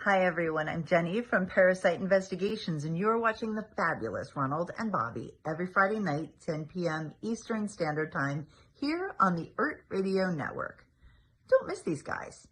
Hi everyone, I'm Jenny from Parasite Investigations, and you're watching the fabulous Ronald and Bobby every Friday night, 10 p.m. Eastern Standard Time, here on the Errt Radio Network. Don't miss these guys.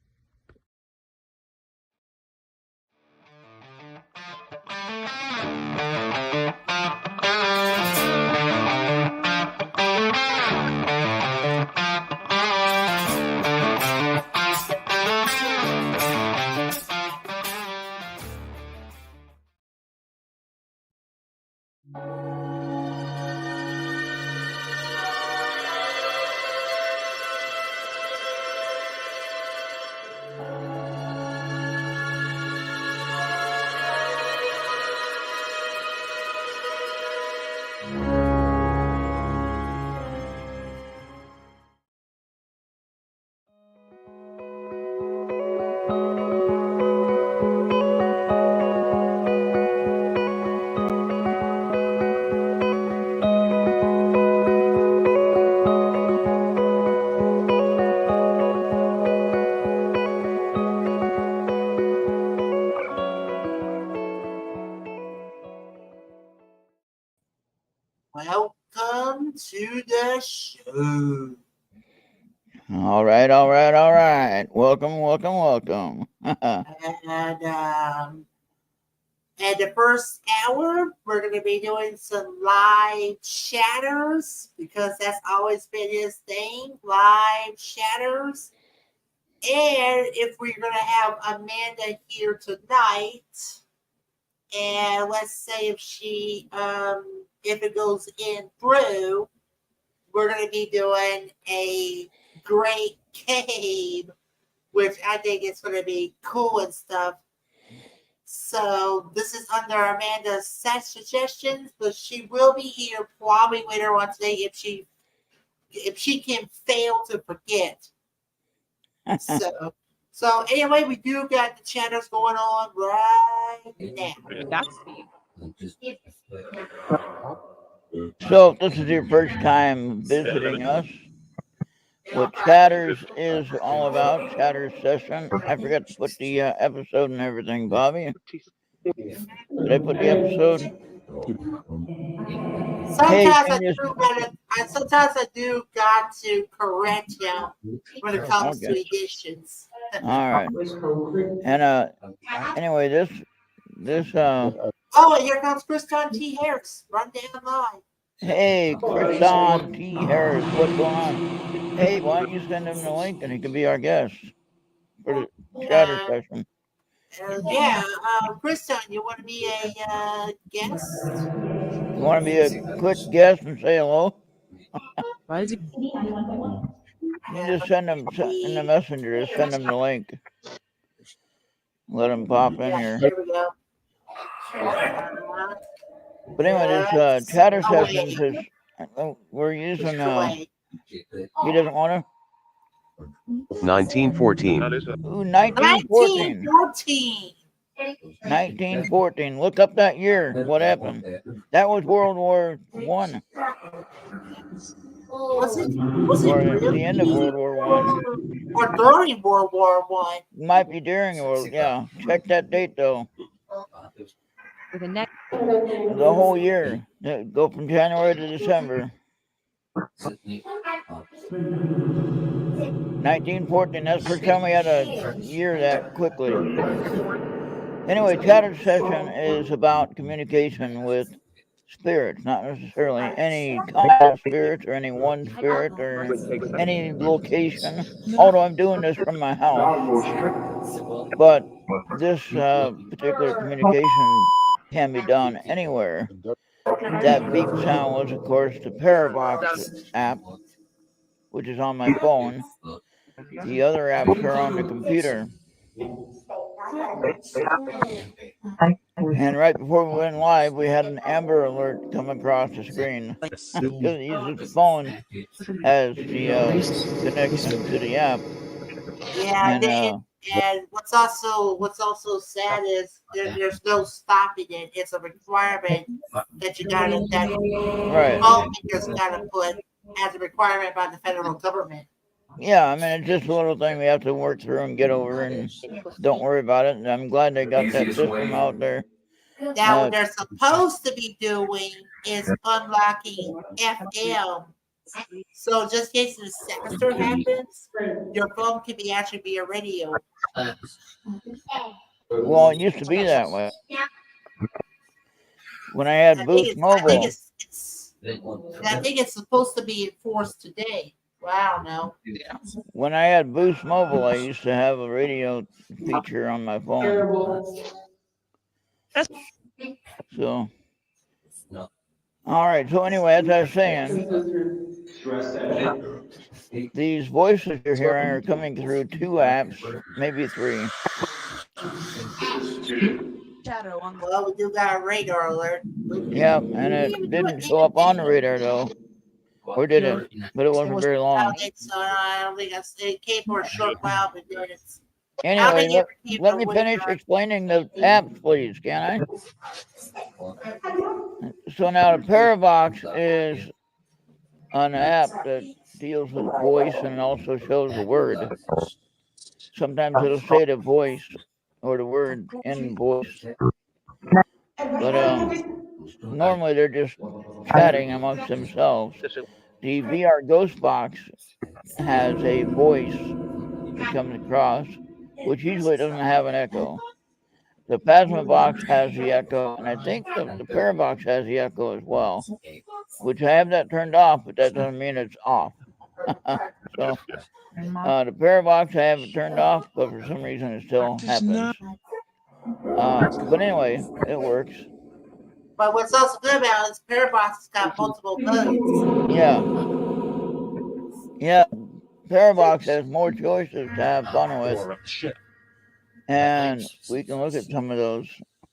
Welcome to the show. All right. Welcome. And the first hour, we're going to be doing some live chatters because that's always been his thing, live chatters. And if we're going to have Amanda here tonight, and let's say if it goes in through, we're going to be doing a great cave, which I think is going to be cool and stuff. So this is under Amanda's set suggestions, but she will be here probably later on today if she can fail to forget. So anyway, we do got the chatters going on right now. So this is your first time visiting us. What Chatters is all about, Chatters Session. I forgot to put the episode and everything, Bobby. Did I put the episode? Sometimes I do got to correct him when it comes to editions. All right. And anyway, this Oh, and here comes Kriston T. Harris. Run down line. Hey, Kriston T. Harris, what's going on? Hey, why don't you send him the link and he can be our guest for the chatter session? Kriston, you want to be a guest? You want to be a quick guest and say hello? You just send him in the messenger. Just send him the link. Let him pop in here. There we go. But anyway, this chatter session says we're using. He doesn't want to. 1914. Ooh, 1914. 1914. Look up that year. What happened? That was World War I. Was it the end of World War I? Or during World War I? Might be during World. Yeah, check that date though. The whole year. Go from January to December. 1914. That's the first time we had a year that quickly. Anyway, chatter session is about communication with spirits, not necessarily any kind of spirits or any one spirit or any location. Although I'm doing this from my house, but this particular communication can be done anywhere. That beep sound was, of course, the Parabox app, which is on my phone. The other apps are on the computer. And right before we went live, we had an Amber Alert come across the screen. Because it uses the phone as the connection to the app. Yeah, and what's also sad is there's no stopping it. It's a requirement that right. Lawmakers gotta put as a requirement by the federal government. Yeah, I mean, it's just a little thing we have to work through and get over, and don't worry about it. And I'm glad they got that system out there. Now, what they're supposed to be doing is unlocking FM. So just in case a disaster happens, your phone can be actually be a radio. Well, it used to be that way. When I had Boost Mobile, I think it's supposed to be enforced today. Wow, no. when I had Boost Mobile, I used to have a radio feature on my phone. So, all right. So anyway, as I was saying, these voices you're hearing are coming through 2 apps, maybe 3. Well, we do got a radar alert. Yeah, and it didn't show up on the radar though. Or did it? But it wasn't very I long. don't think so. I don't think it came for a short while, but then it's. Anyway, let me finish explaining the apps, please, can I? So now the Parabox is an app that deals with voice and also shows the word. Sometimes it'll say the voice or the word in voice. But normally they're just chatting amongst themselves. The VR Ghost Box has a voice that comes across, which usually doesn't have an echo. The Phasma Box has the echo, and I think the Parabox has the echo as well, which I have that turned off, but that doesn't mean it's off. So the Parabox I have it turned off, but for some reason it still happens. But anyway, it works. But what's also good about it is Parabox has got multiple modes. Yeah, Parabox has more choices to have fun with. And we can look at some of those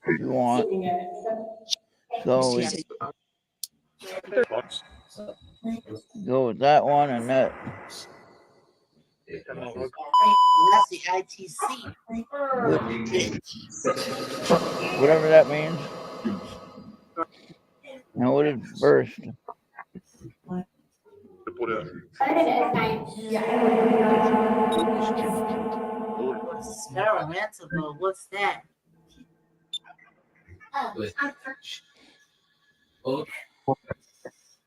if you want. So we go with that one and that. That's the ITC. Whatever that means. Now what is burst? Experimental. What's that?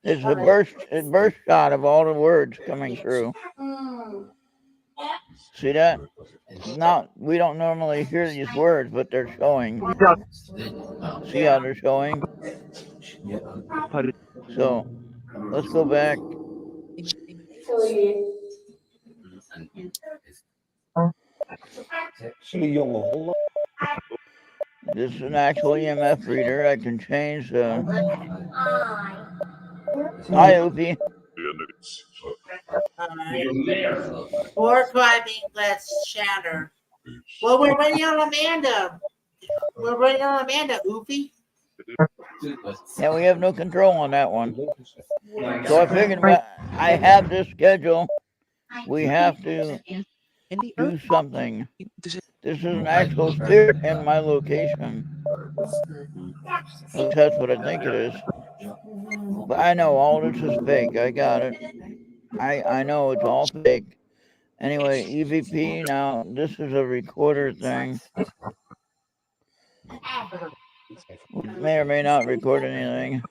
It's a burst shot of all the words coming through. See that? Now we don't normally hear these words, but they're showing. See how they're showing? So let's go back. This is an actual EMF reader. I can change the. Hi, Oopie. Or driving, let's shatter. Well, we're waiting on Amanda. We're waiting on Amanda, Oopie. Yeah, we have no control on that one. So I figured I have this schedule. We have to do something. This is an actual spirit in my location. At least that's what I think it is. But I know all this is fake. I got it. I know it's all fake. Anyway, EVP, now this is a recorder thing. Which may or may not record anything.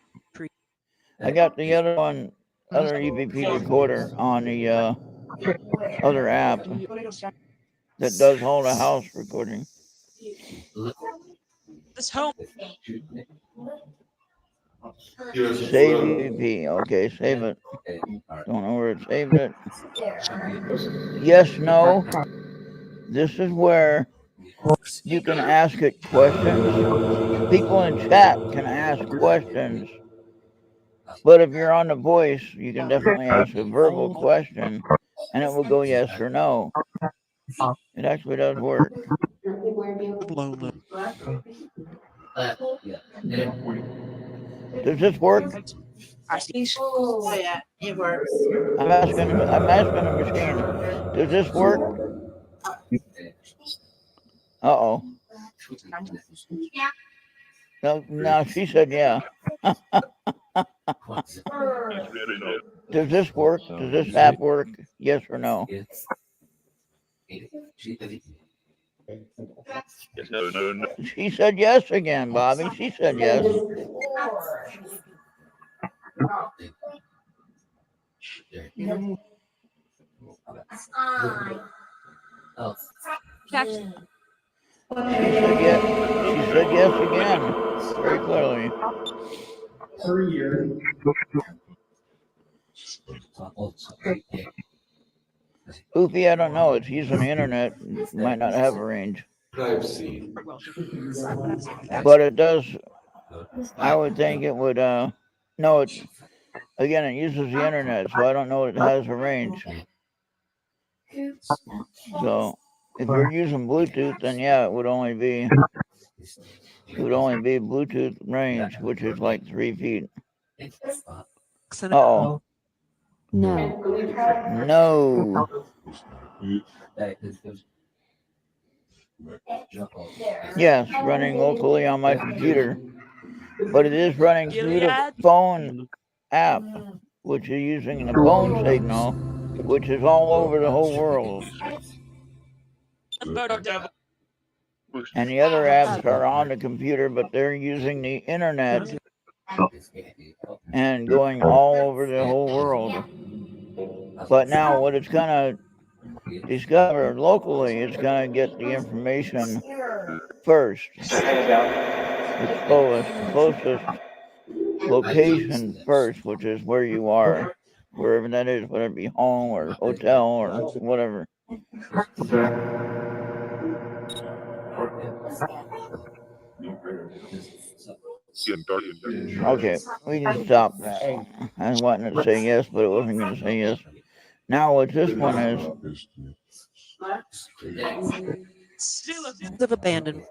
I got the other EVP recorder on the other app that does all the house recording. This home. Save EVP. Okay, save it. Don't know where it saved it. Yes, no. This is where you can ask it questions. People in chat can ask questions. But if you're on the voice, you can definitely ask a verbal question and it will go yes or no. It actually does work. Does this work? Oh yeah, it works. I'm asking the machine. Does this work? Uh-oh. No, she said yeah. Does this work? Does this app work? Yes or no? She said yes again, Bobby. She said yes. She said yes. She said yes again, very clearly. Oofy, I don't know. It's using the internet. Might not have a range. But it does. I would think it would. No, it again. It uses the internet, so I don't know it has a range. So if you're using Bluetooth, then yeah, it would only be Bluetooth range, which is like 3 feet. Oh. No. Yes, running locally on my computer, but it is running through the phone app, which is using the phone signal, which is all over the whole world. And the other apps are on the computer, but they're using the internet and going all over the whole world. But now what it's going to discover locally, it's going to get the information first. The closest location first, which is where you are, wherever that is, whether it be home or hotel or whatever. Okay, we can stop that. I wanted to say yes, but it wasn't going to say yes. Now what this one is. Of abandoned.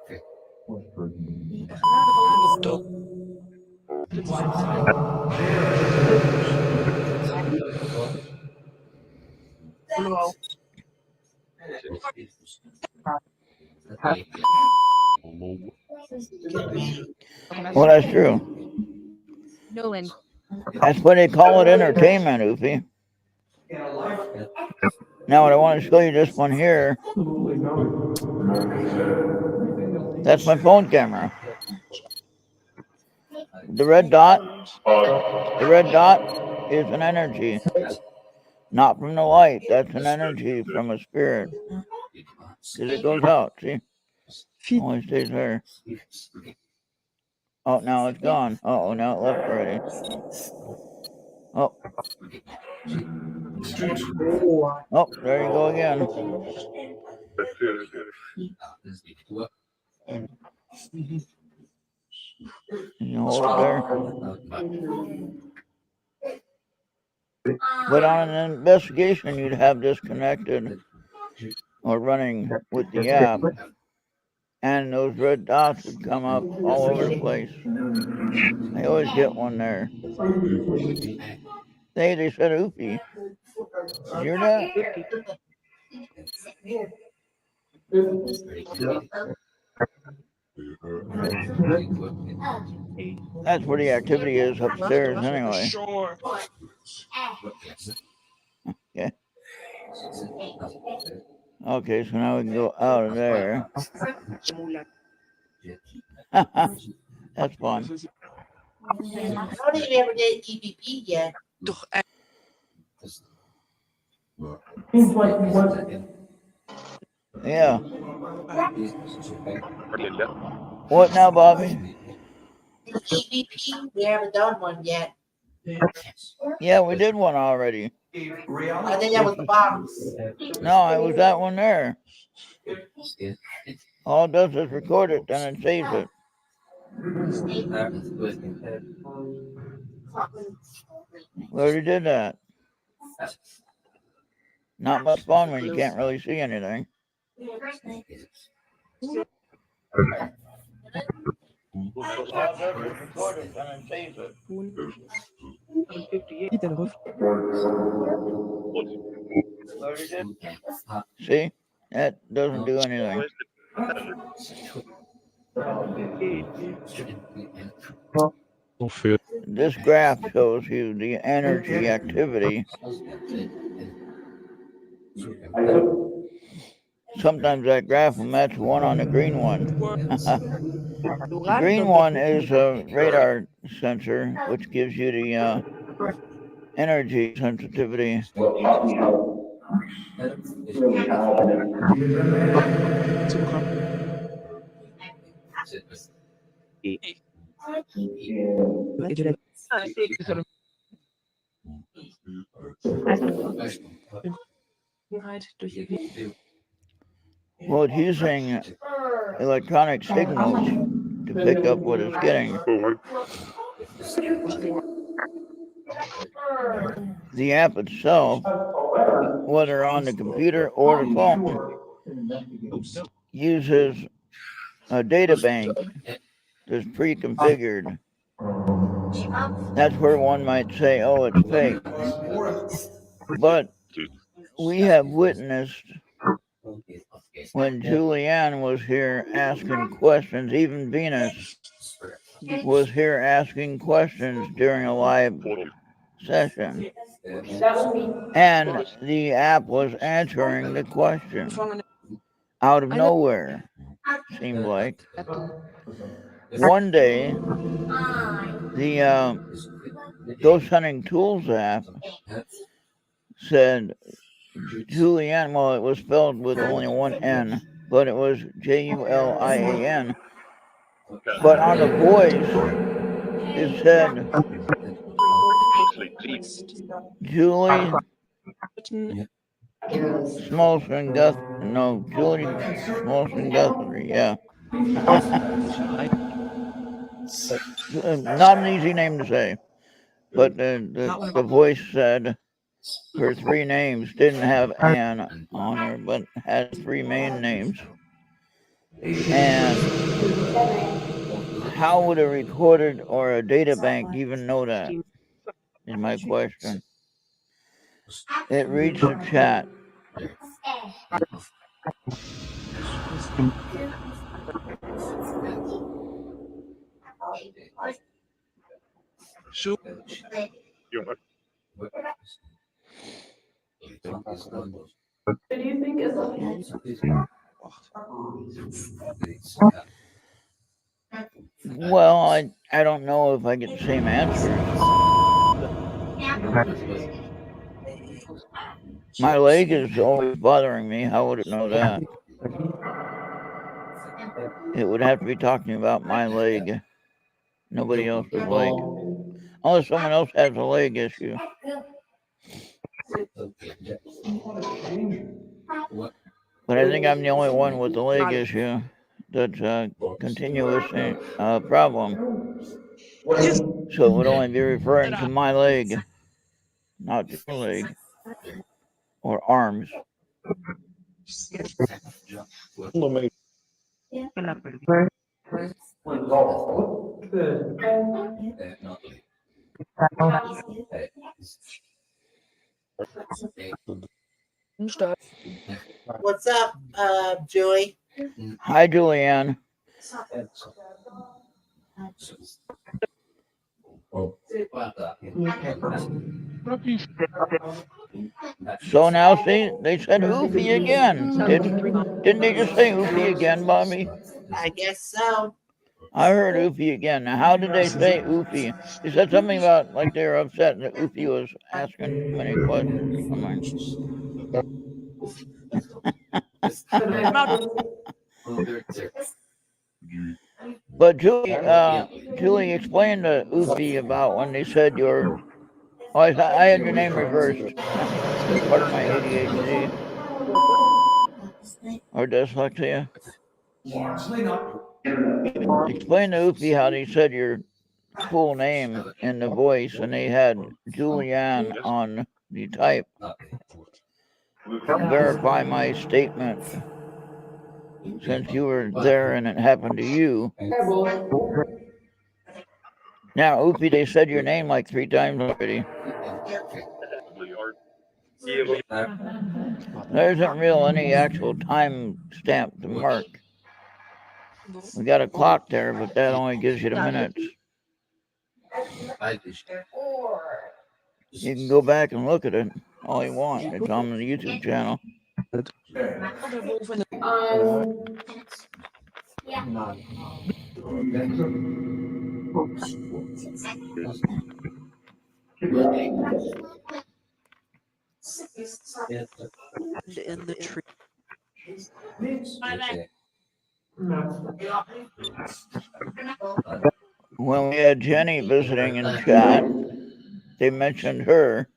Well, that's true. Nolan. That's what they call it, entertainment, Oofy. Now, what I want to show you this one here. That's my phone camera. The red dot is an energy. Not from the light. That's an energy from a spirit. Because it goes out, see? Only stays there. Oh, now it's gone. Oh, now it left already. Oh. Oh, there you go again. You hold it there. But on an investigation, you'd have this connected or running with the app, and those red dots would come up all over the place. I always get one there. They said Oofy. Did you hear that? That's where the activity is upstairs anyway. Yeah. Okay, so now we can go out of there. That's fun. I don't think we ever did EVP yet. Yeah. What now, Bobby? EVP, we haven't done one yet. Yeah, we did one already. I think that was the box. No, it was that one there. All it does is record it, then it saves it. We already did that. Not much fun when you can't really see anything. See? That doesn't do anything. this graph shows you the energy activity. Sometimes that graph will match one on the green one. The green one is a radar sensor, which gives you the energy sensitivity. Well, it's using electronic signals to pick up what it's getting. The app itself, whether on the computer or the phone, uses a data bank that's pre-configured. That's where one might say, oh, it's fake. But we have witnessed when Julianne was here asking questions, even Venus was here asking questions during a live session. And the app was answering the question out of nowhere, seemed like. One day, the Ghost Hunting Tools app said Julianne, well, it was spelled with only one N, but it was Julian. But on the voice, it said Julie Smolson Guthrie. No, Julie Smolson Guthrie, yeah. Not an easy name to say, but the voice said her three names didn't have Ann on her, but had three main names. And how would a recorded or a data bank even know that? Is my question. It reads the chat. Well, I don't know if I get the same answers. My leg is always bothering me. How would it know that? It would have to be talking about my leg, nobody else's leg. Unless someone else has a leg issue. But I think I'm the only one with the leg issue that's a continuous problem. So it would only be referring to my leg, not your leg or arms. What's up, Joey? Hi, Julianne. So now, see, they said oofy again. Didn't they just say oofy again, Bobby? I guess so. I heard oofy again. Now, how did they say oofy? They said something about like they were upset that oofy was asking too many questions. Come on. But Julie explained to Oofy about when they said your. Oh, I had your name reversed. Part of my ADHD or dyslexia. Explain to Oofy how they said your full name in the voice, and they had Julianne on the type. Verify my statement. Since you were there and it happened to you. Now, Oofy, they said your name like 3 times already. There isn't real any actual time stamp to mark. We got a clock there, but that only gives you the minutes. You can go back and look at it all you want. It's on the YouTube channel. In the tree. When we had Jenny visiting in chat, they mentioned her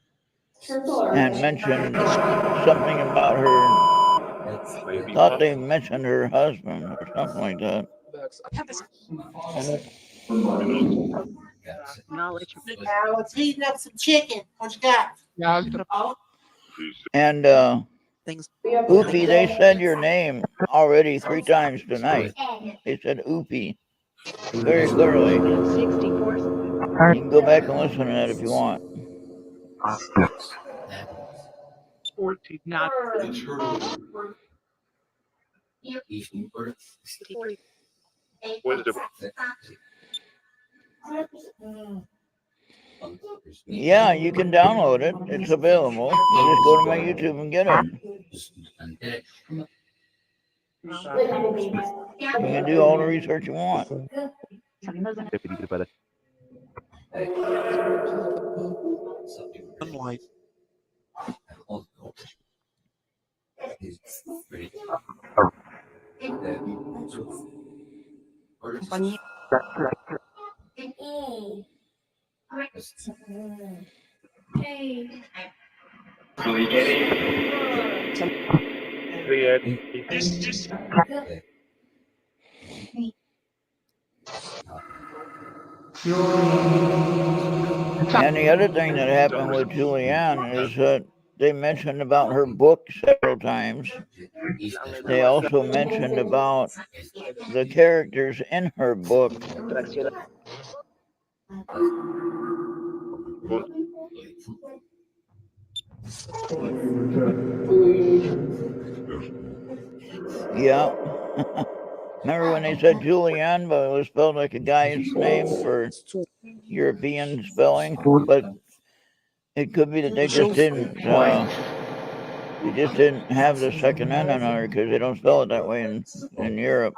and mentioned something about her. Thought they mentioned her husband or something like that. Knowledge. Now let's heat up some chicken. What you got? And Things. Oopie, they said your name already 3 times tonight. They said Oopie very clearly. 64. You can go back and listen to that if you want. Not. Yeah, you can download it. It's available. You just go to my YouTube and get it. You can do all the research you want. Sunlight. And the other thing that happened with Julianne is that they mentioned about her book several times. They also mentioned about the characters in her book. Yeah. Remember when they said Julianne, but it was spelled like a guy's name for European spelling? But it could be that they just didn't have the second N on her because they don't spell it that way in Europe.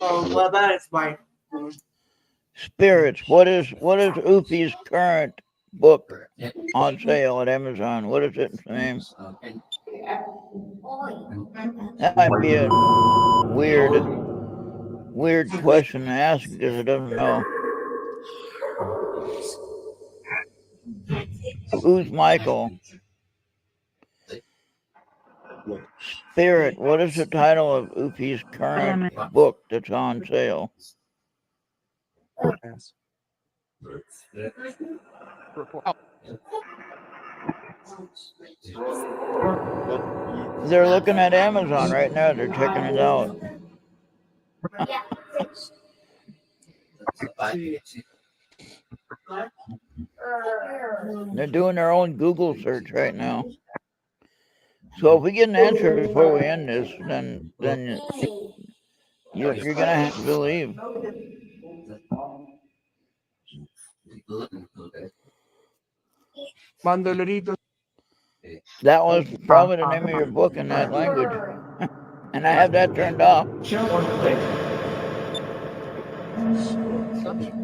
Oh, well, that is my Spirits. What is Oopie's current book on sale at Amazon? What is its name? That might be a weird question to ask because it doesn't know. Who's Michael? Spirit. What is the title of Oopie's current book that's on sale? They're looking at Amazon right now. They're checking it out. They're doing their own Google search right now. So if we get an answer before we end this, then you're gonna have to leave. That was probably the name of your book in that language. And I have that turned off.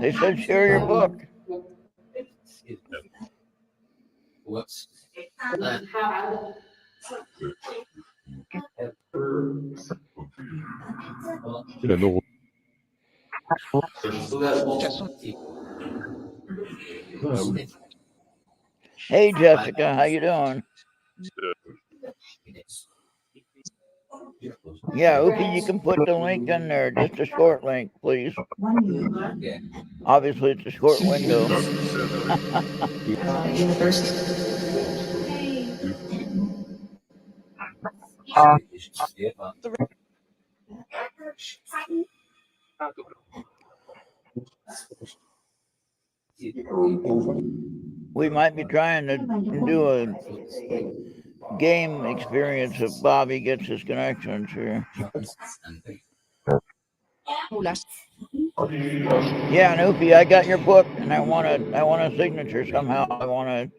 They said share your book. Hey Jessica, how you doing? Yeah, Oopie, you can put the link in there, just a short link, please. Obviously, it's a short window. We might be trying to do a game experience if Bobby gets his connections here. Yeah, Noopy, I got your book, and I want a signature somehow. I want an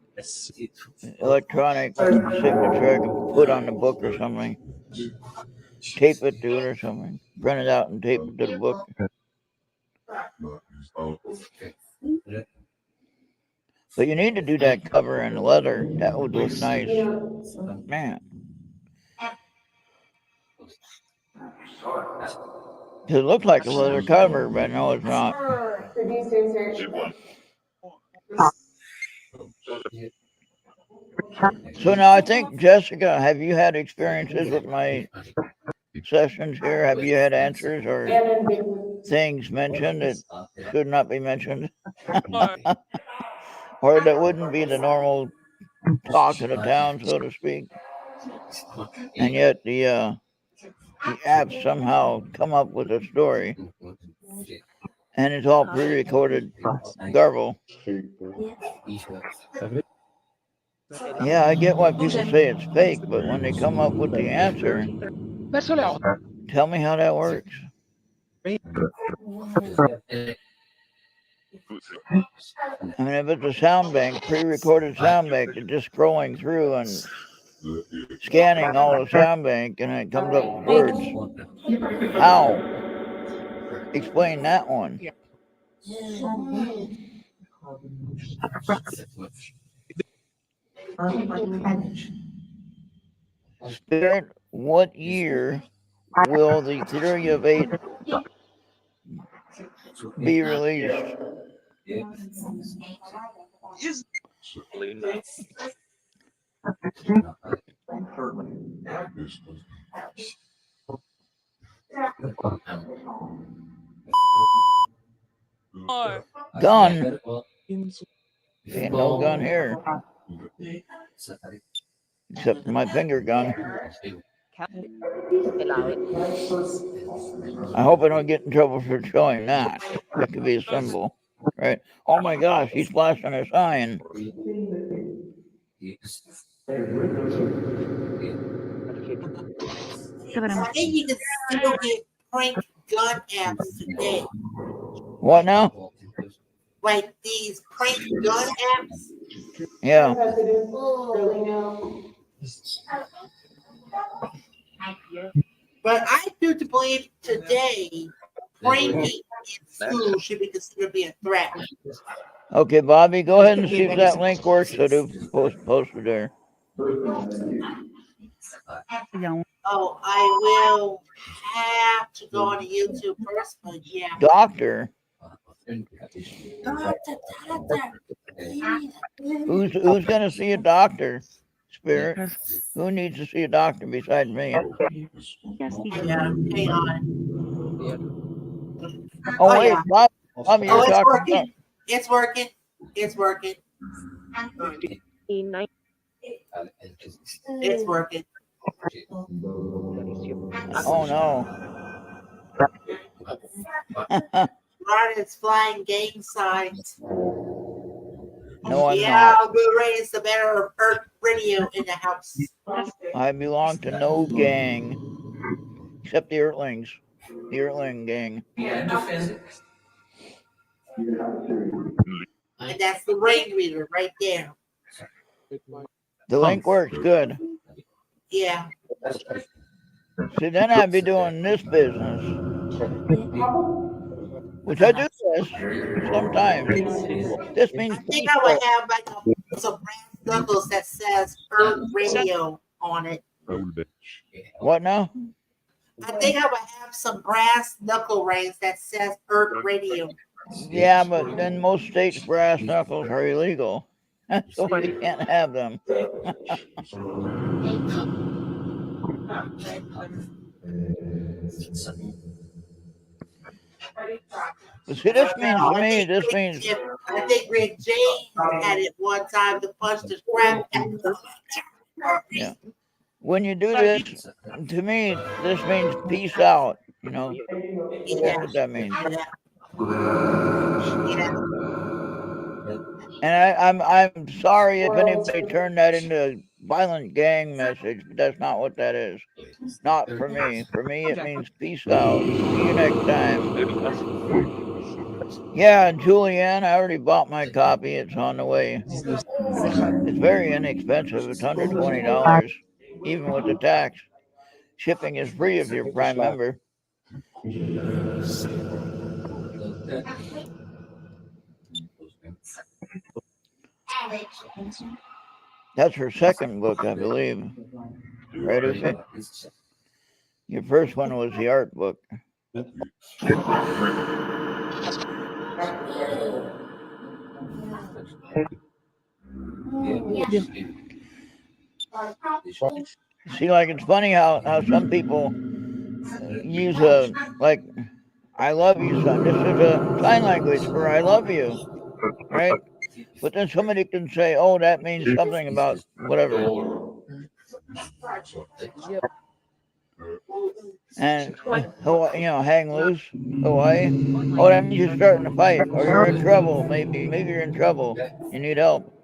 electronic signature I can put on the book or something. Tape it to it or something. Print it out and tape it to the book. But you need to do that cover in leather. That would look nice. Man. It looks like a leather cover, but no, it's not. So now I think, Jessica, have you had experiences with my sessions here? Have you had answers or things mentioned that should not be mentioned? Or that wouldn't be the normal talk of the town, so to speak? And yet the apps somehow come up with a story. And it's all pre-recorded garble. Yeah, I get why people say it's fake, but when they come up with the answer, tell me how that works. I mean, if it's a sound bank, pre-recorded sound bank, it's just scrolling through and scanning all the sound bank, and it comes up with words. How? Explain that one. Spirit, what year will the Theory of Eight be released? Gun? Ain't no gun here. Except my finger gun. I hope I don't get in trouble for showing that. That could be a symbol, right? Oh my gosh, he's flashing a sign. I think you can still get prank gun apps today. What now? Like these prank gun apps. Yeah. But I do to believe today pranking in school should be considered to be a threat. Okay, Bobby, go ahead and see if that link works. So do post it there. Oh, I will have to go on YouTube first, but yeah. Doctor? Who's gonna see a doctor? Spirit? Who needs to see a doctor besides me? Yeah, hang on. Oh wait, yeah. Bobby, you're it's talking working. about... It's working. It's working. It's working. Oh no. Martin's flying gang signs. No, I'm yeah, not. I'll go raise the banner of Errt Radio in the house. I belong to no gang. Except the Ertlings. The Ertling gang. And that's the ring reader right there. The link works good. Yeah. See, then I'd be doing this business. Which I do this sometimes. This means I think I would have like some brass knuckles that says Errt Radio on it. What now? I think I would have some brass knuckle rings that says Errt Radio. Yeah, but then most states brass knuckles are illegal. So we can't have them. But see, this means to me, this means... I think Rick James had it one time to punch the crap out of Yeah. When you do this, to me, this means peace out. You know, Yeah. that's what that means. Yeah. Yeah. And I'm sorry if anybody turned that into a violent gang message, but that's not what that is. Not for me. For me, it means peace out. See you next time. Yeah, Julianne, I already bought my copy. It's on the way. It's very inexpensive. It's under $20, even with the tax. Shipping is free if you're a Prime member. That's her second book, I believe. Right, Ufi? Your first one was the art book. See, like, it's funny how some people use like, I love you sign. This is a sign language for I love you, right? But then somebody can say, oh, that means something about whatever. Yep. And, hang loose, Hawaii. Oh, that means you're starting to fight or you're in trouble. Maybe you're in trouble. You need help.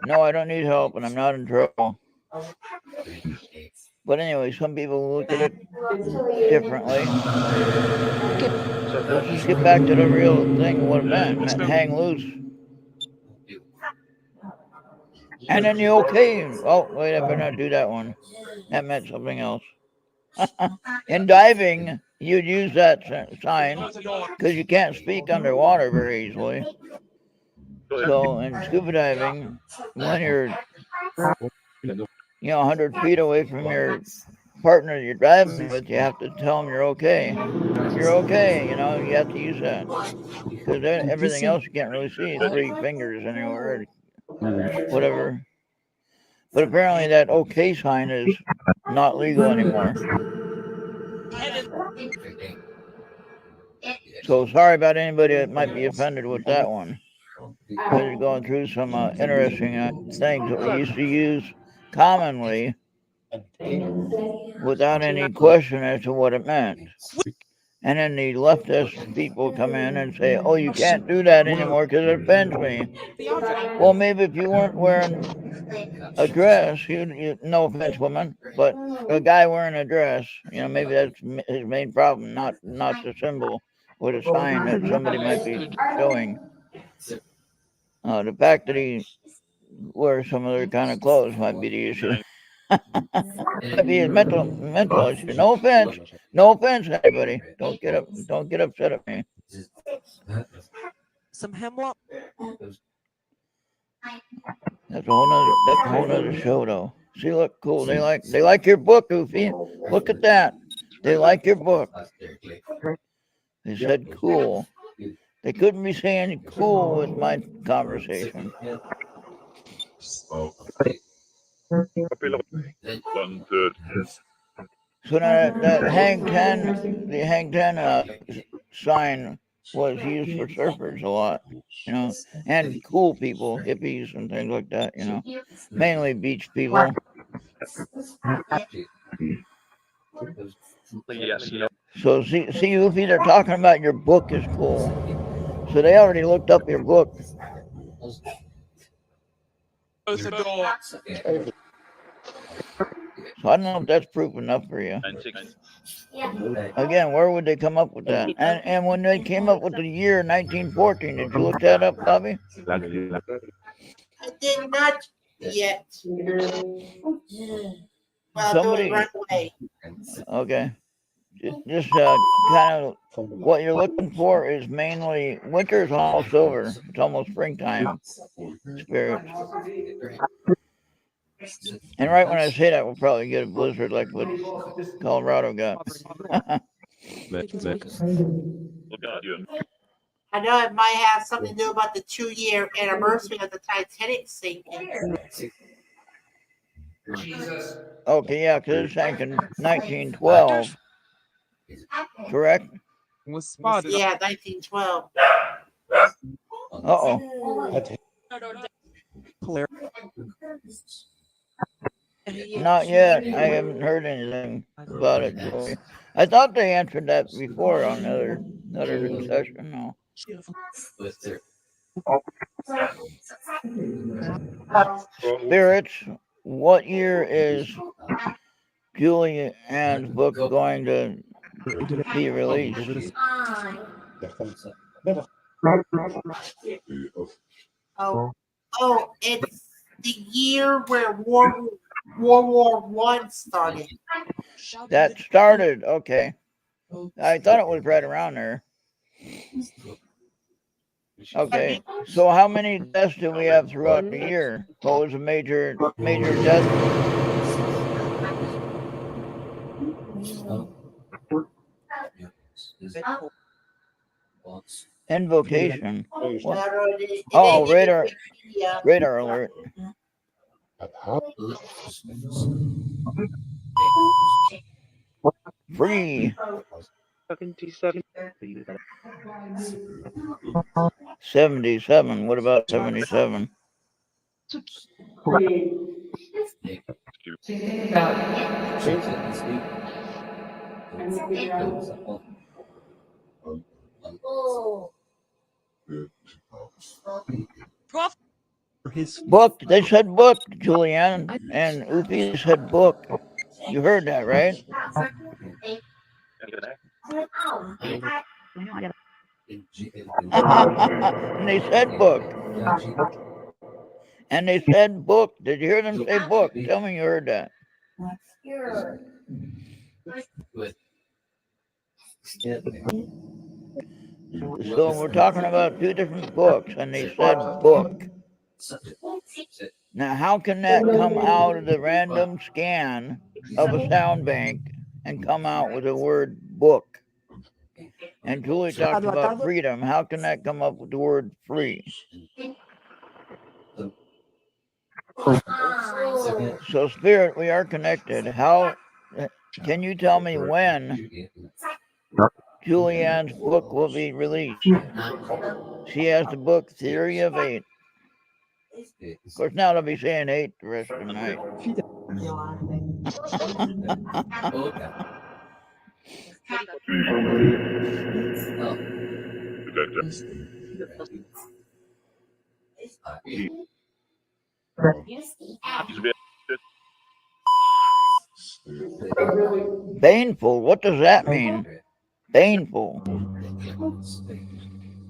No, I don't need help and I'm not in trouble. But anyway, some people look at it differently. Let's just get back to the real thing, what it meant. It meant hang loose. And then the okay. Oh, wait, I better not do that one. That meant something else. In diving, you'd use that sign because you can't speak underwater very easily. So in scuba diving, when you're 100 feet away from your partner you're diving with, you have to tell them you're okay. You're okay. You have to use that because everything else you can't really see. 3 fingers anywhere, whatever. But apparently that okay sign is not legal anymore. So sorry about anybody that might be offended with that one. Because you're going through some interesting things that we used to use commonly without any question as to what it meant. And then the leftist people come in and say, oh, you can't do that anymore because it offends me. Well, maybe if you weren't wearing a dress, no offense, woman, but a guy wearing a dress, maybe that's his main problem, not the symbol or the sign that somebody might be showing. The fact that he wears some other kind of clothes might be the issue. Might be his mental issue. No offense, anybody. Don't get upset at me. Some hemlock. That's a whole nother show, though. See, look, cool. They like your book, Goofy. Look at that. They like your book. They said cool. They couldn't be saying cool with my conversation. So now that hang 10, the hang 10 sign was used for surfers a lot, and cool people, hippies and things like that, mainly beach people. So see, Ufi, they're talking about your book is cool. So they already looked up your book. So I don't know if that's proof enough for you. Again, where would they come up with that? And when they came up with the year 1914, did you look that up, Bobby? I did not yet. Well, Somebody. right away. Okay. Just kind of what you're looking for is mainly winter is almost over. It's almost springtime spirits. And right when I say that, we'll probably get a blizzard like what Colorado got. I know it might have something to do about the 2-year anniversary of the Titanic sinking. Okay, yeah, because it sank in 1912. Correct? Yeah, 1912. Uh-oh. Not yet. I haven't heard anything about it, Julie. I thought they answered that before on another session. No. Spirits, what year is Julie Ann's book going to be released? Oh, it's the year where World War One started. That started, okay. I thought it was right around there. Okay, so how many deaths do we have throughout the year? What was a major death? Invocation. What? Oh, radar alert. Free. 77. What about 77? Book. They said book, Julianne. And Ufi said book. You heard that, right? And they said book. And they said book. Did you hear them say book? Tell me you heard that. So we're talking about two different books, and they said book. Now, how can that come out of the random scan of a sound bank and come out with the word book? And Julie talked about freedom. How can that come up with the word free? So, Spirit, we are connected. How can you tell me when Julianne's book will be released? She has the book Theory of Eight. Of course, now they'll be saying 8 the rest of the night. Baneful, what does that mean? Baneful.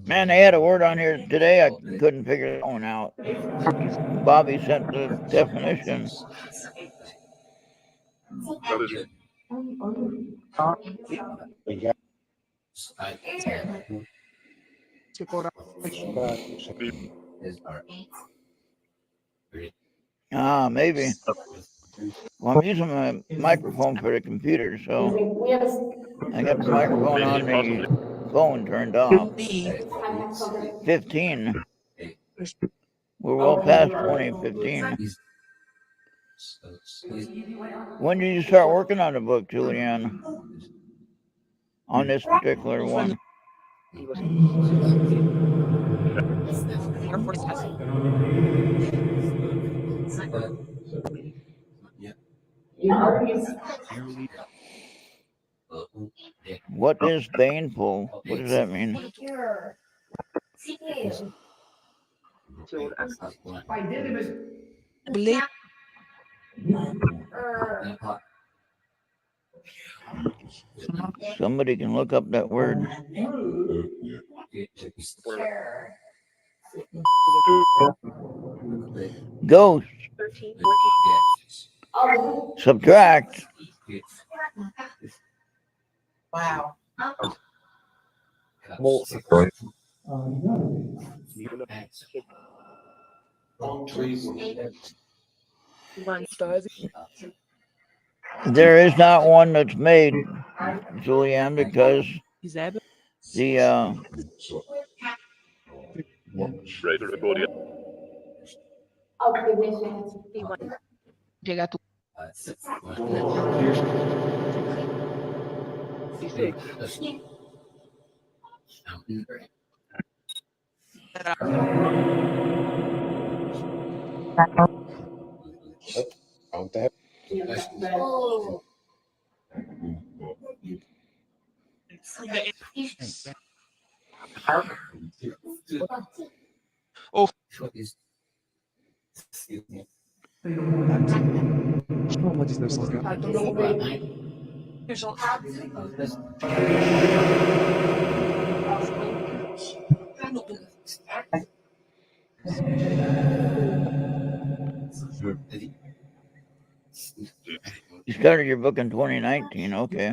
Man, they had a word on here today. I couldn't figure that one out. Bobby sent the definition. Maybe. Well, I'm using my microphone for the computer, so I got the microphone on the phone turned off. 15. We're well past 2015. When did you start working on the book, Julianne? On this particular one? What is baneful? What does that mean? Somebody can look up that word. Ghost. Subtract. Wow. There is not one that's made, Julianne, because the Oh. You started your book in 2019, okay.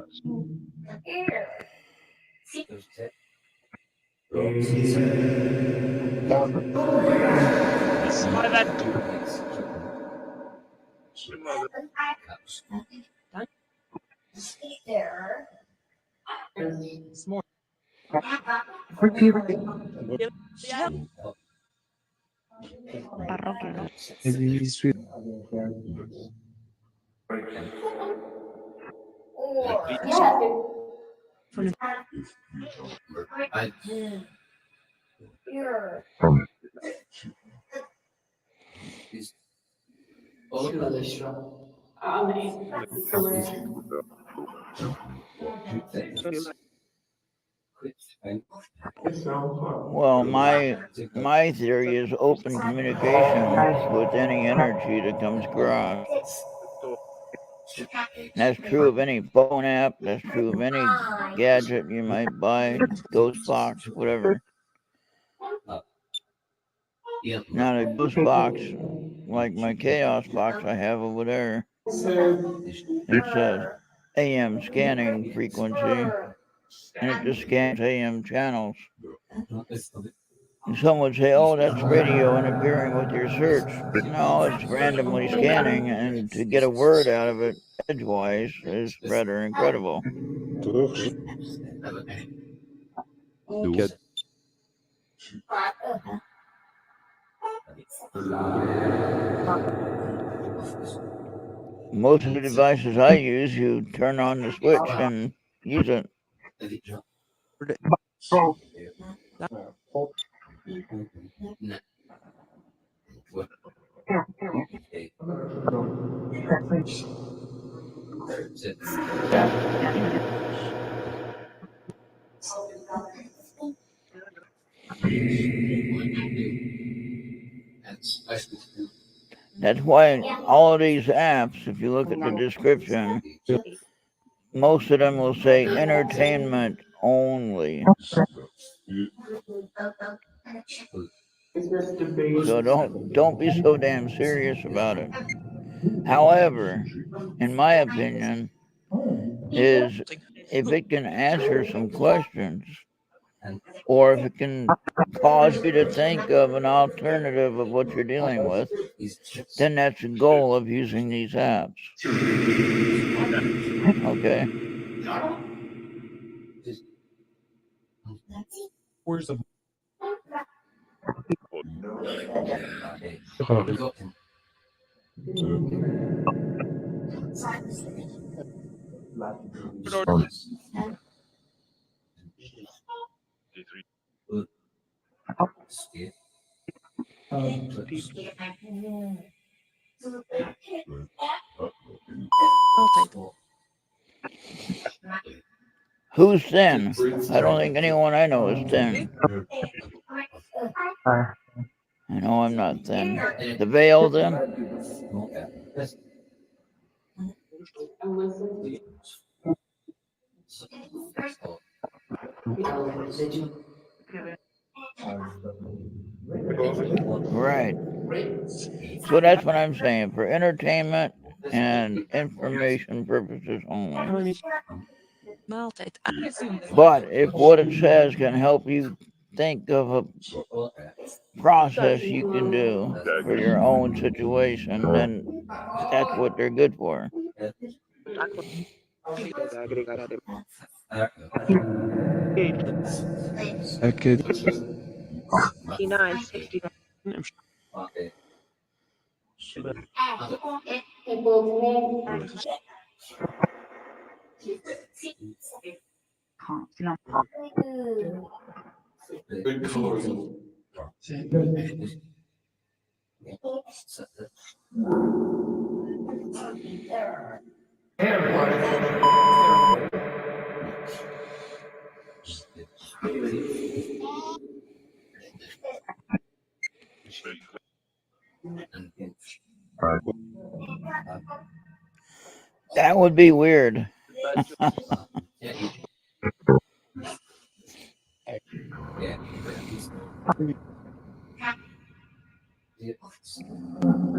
Small. Well, my theory is open communication with any energy that comes across. That's true of any phone app. That's true of any gadget you might buy, ghost box, whatever. Now the ghost box, like my chaos box I have over there, it's a AM scanning frequency, and it just scans AM channels. And some would say, oh, that's radio interfering with your search. No, it's randomly scanning, and to get a word out of it edgewise is rather incredible. Most of the devices I use, you turn on the switch and use it. That's why all of these apps, if you look at the description, most of them will say entertainment only. So don't be so damn serious about it. However, in my opinion, is if it can answer some questions, or if it can cause you to think of an alternative of what you're dealing with, then that's the goal of using these apps. Okay? Where's the Who's thin? I don't think anyone I know is thin. I know I'm not thin. The veil, then? Right. So that's what I'm saying. For entertainment and information purposes only. But if what it says can help you think of a process you can do for your own situation, then that's what they're good for. That would be weird.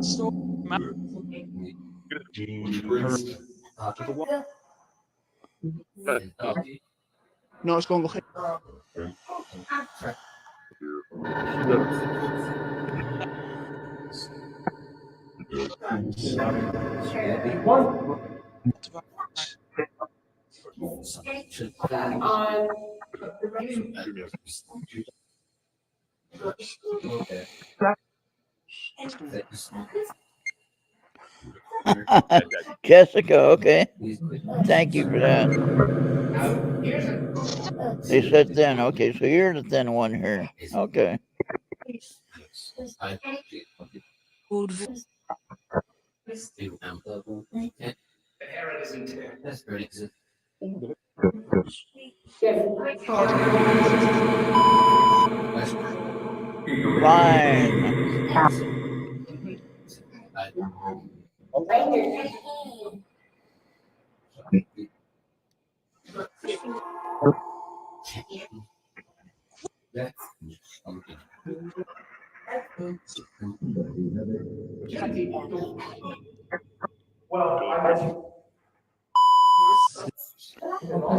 So to the wall. No, it's going to Jessica, okay. Thank you for that. They said thin. Okay, so you're the thin one here. Okay. Fine.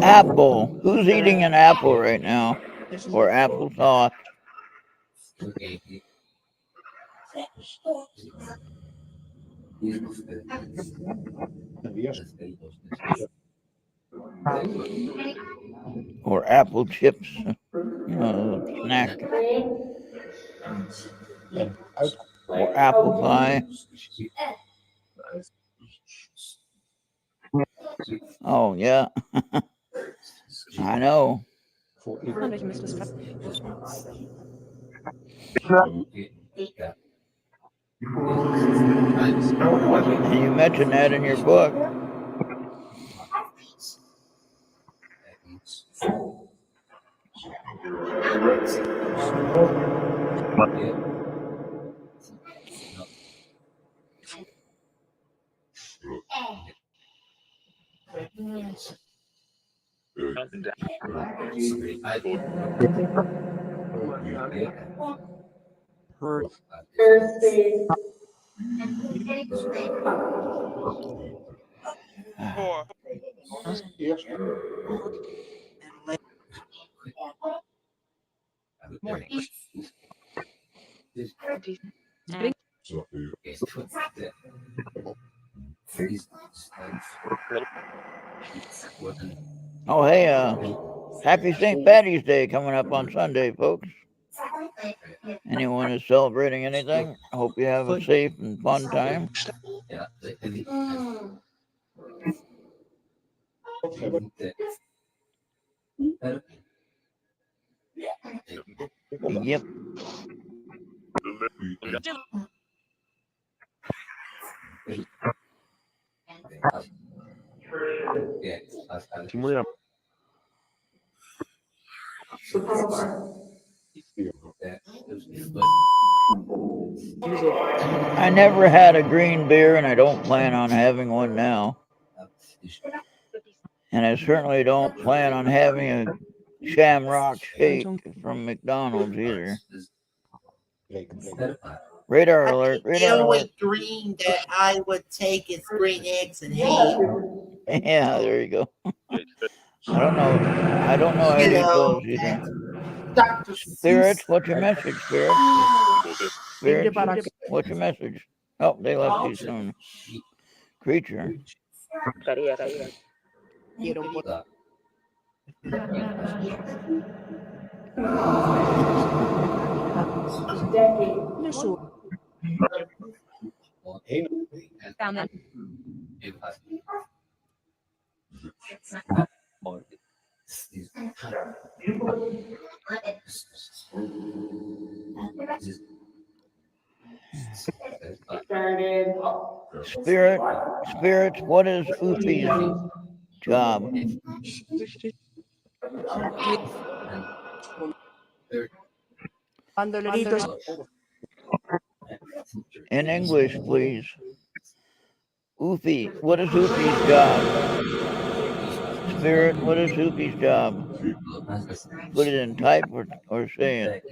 Apple. Who's eating an apple right now? Or applesauce? Or apple chips? You know, snack. Or apple pie. Oh, yeah. I know. Und ich müsste es And you mentioned that in your book. hurt. Four. Yes. Morning. bringt. Oh, hey, happy St. Patty's Day coming up on Sunday, folks. Anyone is celebrating anything? I hope you have a safe and fun time. Yep. I never had a green beer, and I don't plan on having one now. And I certainly don't plan on having a Shamrock shake from McDonald's either. Radar alert! The Radar alert! only green that I would take is green eggs and ham. Yeah, there you go. I don't know how to eat those either. Dr. Spirits, what's your message, Spirit? Spirit, what's your message? Oh, they left you soon. Creature. Found them. Spirits, what is Ufi's job? Cuando el herido In English, please. Ufi, what is Ufi's job? Spirit, what is Ufi's job? Put it in type or say it.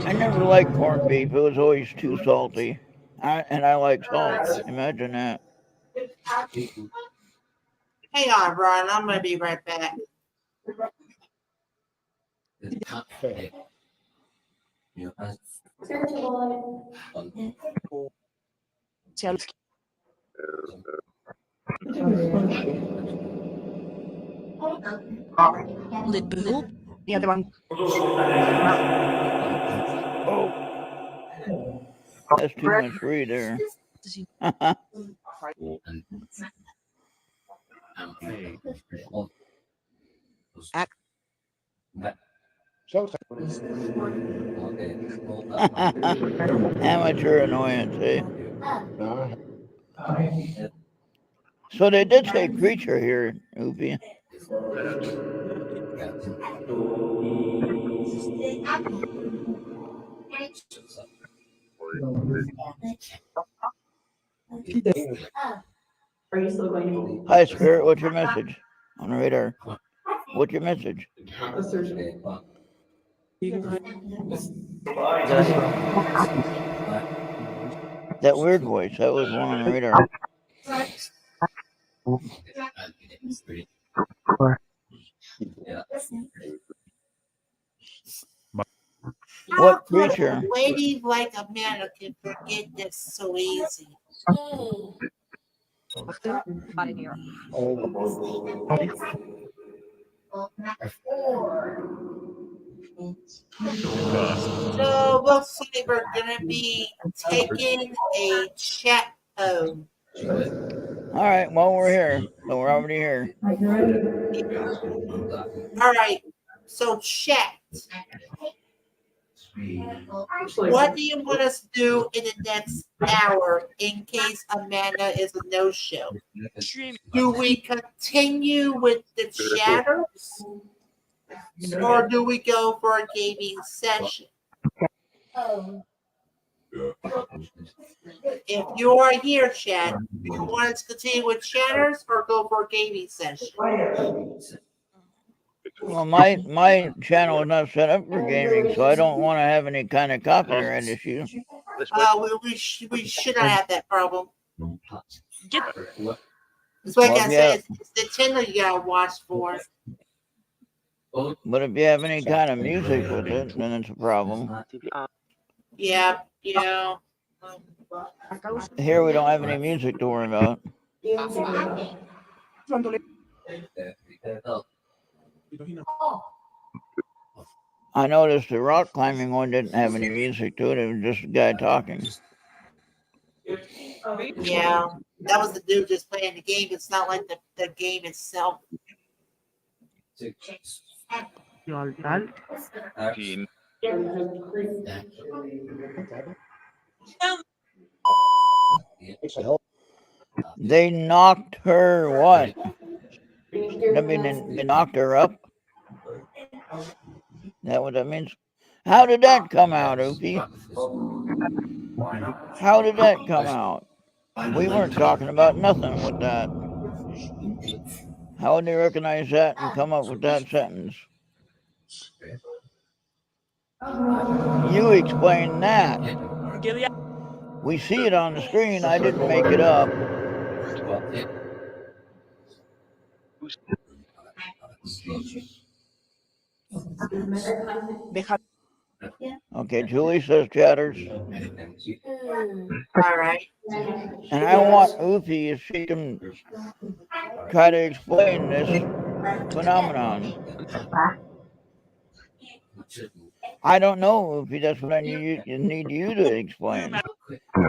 I never liked corned beef. It was always too salty. And I like salt. Imagine that. Hang on, Brian. I'm going to be right back. Okay. dit behulp. Ja, det var en Oh, that's too much free there. te zien. Zo Amateur annoyance, eh? Nou, So they did say creature here, Ufi. Hi, Spirit. What's your message on the radar? What's your message? That weird voice. That was one on the radar. What creature? Lady like Amanda can forget this so easy. So looks like we're gonna be taking a chat home. All right. Well, we're here. So we're already here. All right. So chat. What do you want us to do in the next hour in case Amanda is a no-show? Do we continue with the chatters? Or do we go for a gaming session? If you are here, chat, do you want us to continue with chatters or go for a gaming session? Well, my channel is not set up for gaming, so I don't want to have any kind of copyright issue. We should not have that problem. Get It's like Well, I said, it's Nintendo you gotta watch for. But if you have any kind of music with it, then it's a problem. Yeah. Here we don't have any music to worry about. I noticed the rock climbing one didn't have any music to it. It was just a guy talking. Yeah, that was the dude just playing the game. It's not like the game itself. They knocked her what? I mean, they knocked her up? Is that what that means? How did that come out, Ufi? How did that come out? We weren't talking about nothing with that. How would they recognize that and come up with that sentence? You explain that. We see it on the screen. I didn't make it up. Okay, Julie says chatters. All right. And I want Ufi if she can try to explain this phenomenon. I don't know if that's what I need you to explain.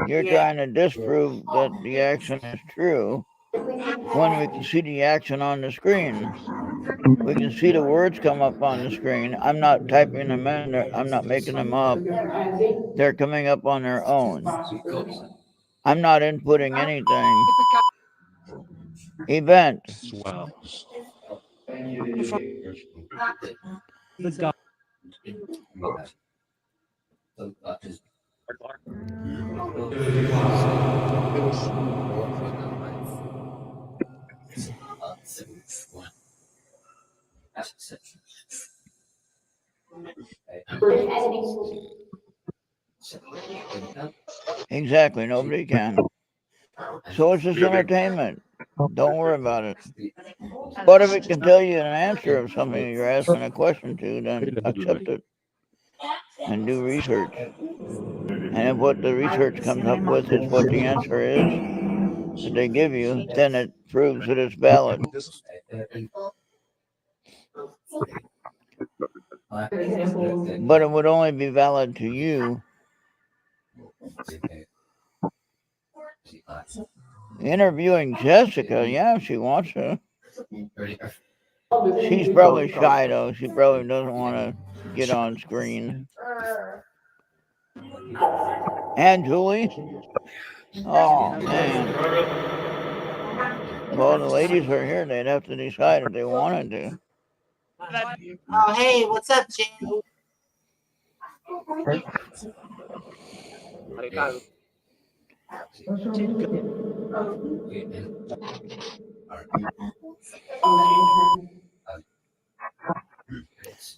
You're trying to disprove that the action is true when we can see the action on the screen. We can see the words come up on the screen. I'm not typing them in. I'm not making them up. They're coming up on their own. I'm not inputting anything. Event. The dog. Exactly. Nobody can. So it's just entertainment. Don't worry about it. But if it can tell you an answer of something you're asking a question to, then accept it and do research. And if what the research comes up with is what the answer is that they give you, then it proves that it's valid. But it would only be valid to you. Interviewing Jessica, yeah, if she wants to. She's probably shy, though. She probably doesn't want to get on screen. And Julie? Oh, man. Well, the ladies are here. They'd have to decide if they wanted to. Oh, hey, what's up, Jay?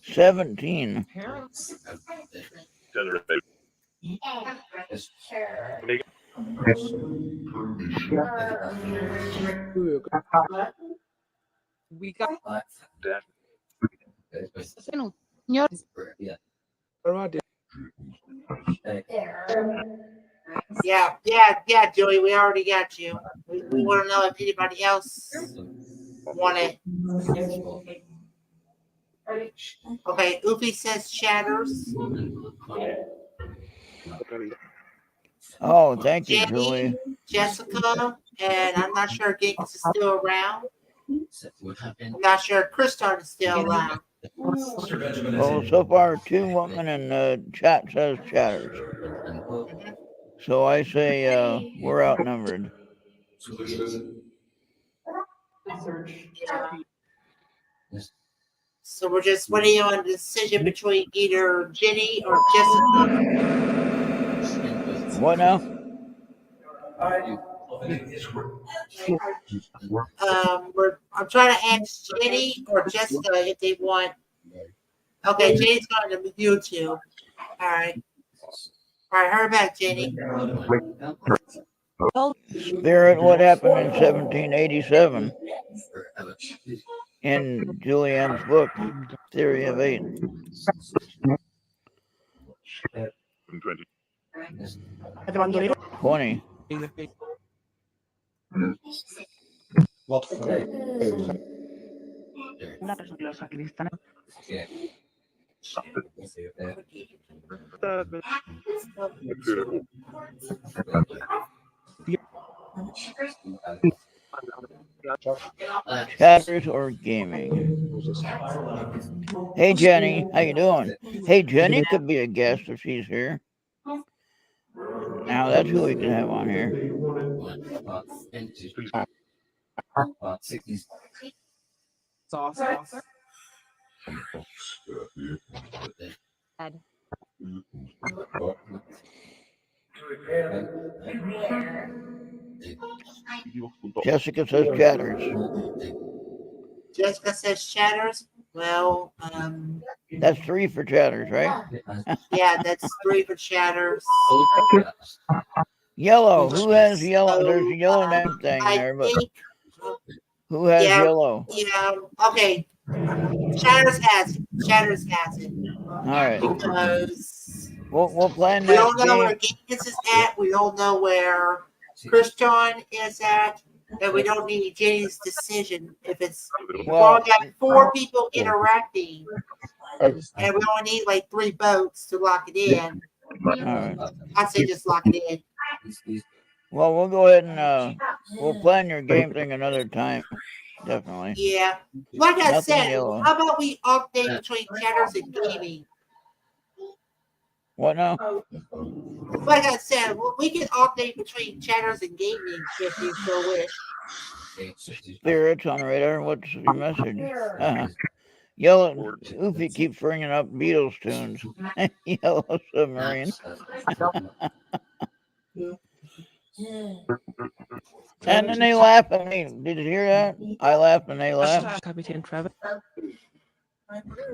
17. We got Yeah, Joey, we already got you. We want to know if anybody else want it. Okay, Oofy says chatters. Oh, thank you, Jenny, Julie. Jessica, and I'm not sure Ginkis is still around. I'm not sure Kriston is still around. Well, so far, 2 women in the chat says chatters. So I say we're outnumbered. So we're just waiting on a decision between either Jenny or Jessica. What now? I'm trying to ask Jenny or Jessica if they want. Okay, Jenny's going to you two. All right. All right, her back, Jenny. Spirit, what happened in 1787? In Julianne's book, Theory of 8. 20. Wat voor Una persona sacristana. Chatters or gaming? Hey, Jenny, how you doing? Hey, Jenny could be a guest if she's here. Now that's who we can have on here. sauce. Jessica says chatters. Jessica says chatters. Well, That's 3 for chatters, right? yeah, that's 3 for chatters. Yellow. Who has yellow? There's a yellow name thing there, but who has yellow? Yeah. Okay. Chatters has it. Chatters has it. All right. Because We'll plan we that don't know where game. Ginkis is at. We don't know where Kriston is at. And we don't need Jenny's decision. If it's Well, we got 4 people interacting, and we only need like 3 votes to lock it in. All right. I say just lock it in. Well, we'll go ahead and we'll plan your game thing another time. Definitely. Yeah. Like I Nothing said, yellow. how about we update between chatters and gaming? What now? Like I said, we can update between chatters and gaming if you so wish. Spirits on radar. What's your message? Yellow. Oofy keeps bringing up Beatles tunes. Yellow Submarine. And then they laugh at me. Did you hear that? I laughed and they laughed. Kapitän Trevor.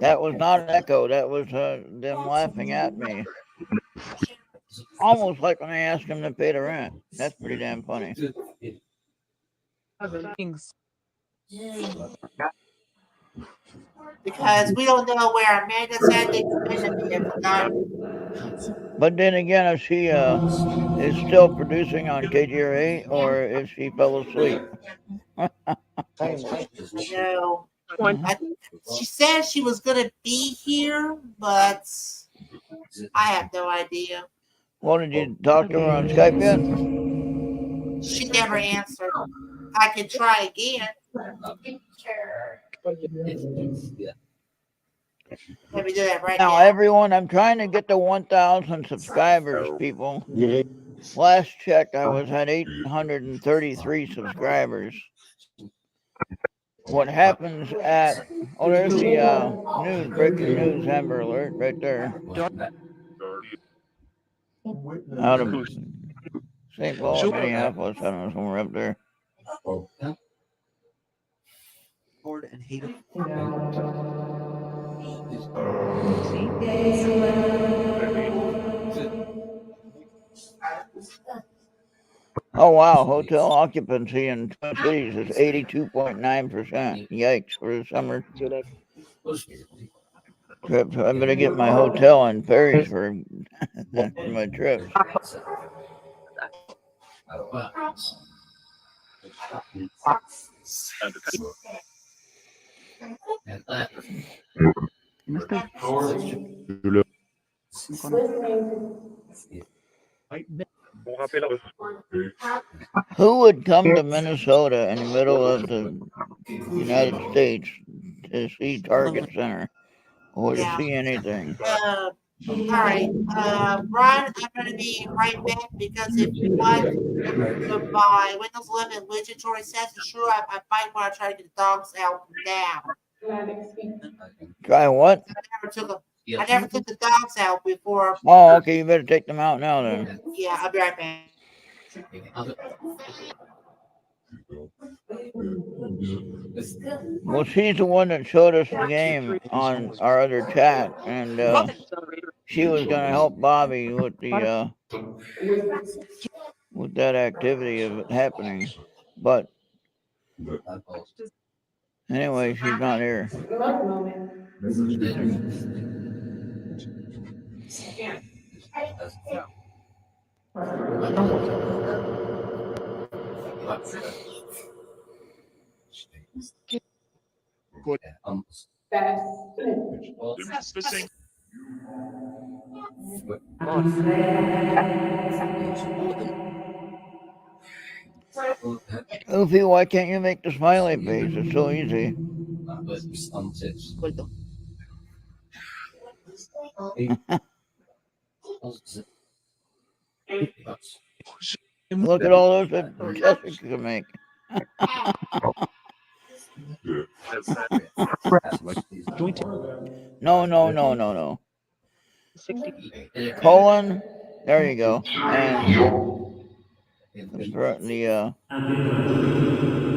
That was not an echo. That was them laughing at me. Almost like when I asked them to pay the rent. That's pretty damn funny. Things. Because we don't know where Amanda's heading tonight. But then again, if she is still producing on KGRA or if she fell asleep. No. She said she was going to be here, but I have no idea. Well, did you talk to her on Skype yet? She never answered. I can try again. Let me do that right Now, now. everyone, I'm trying to get to 1,000 subscribers, people. Last check, I was at 833 subscribers. What happens at... Oh, there's the news, breaking news, Amber Alert, right there. Out of St. Paul, Minneapolis, I don't know, somewhere up there. And hate it. Oh, wow. Hotel occupancy in Twin Cities is 82.9%. Yikes, for the summer trips. I better get my hotel in Paris for my trips. Who would come to Minnesota in the middle of the United States to see Target Center or to see anything? All right. Ron, I'm going to be right back because if you want to buy Windows 11 legatory sets, sure, I might want to try to get the dogs out now. Try what? I never took the dogs out before. Oh, okay. You better take them out now then. Yeah, I'll be right back. Well, she's the one that showed us the game on our other chat, and she was going to help Bobby with the with that activity of it happening. But anyway, she's not here. Oofy, why can't you make the smiley face? It's so easy. Look at all those that Jessica can make. No. 60. Colon. There you go. And the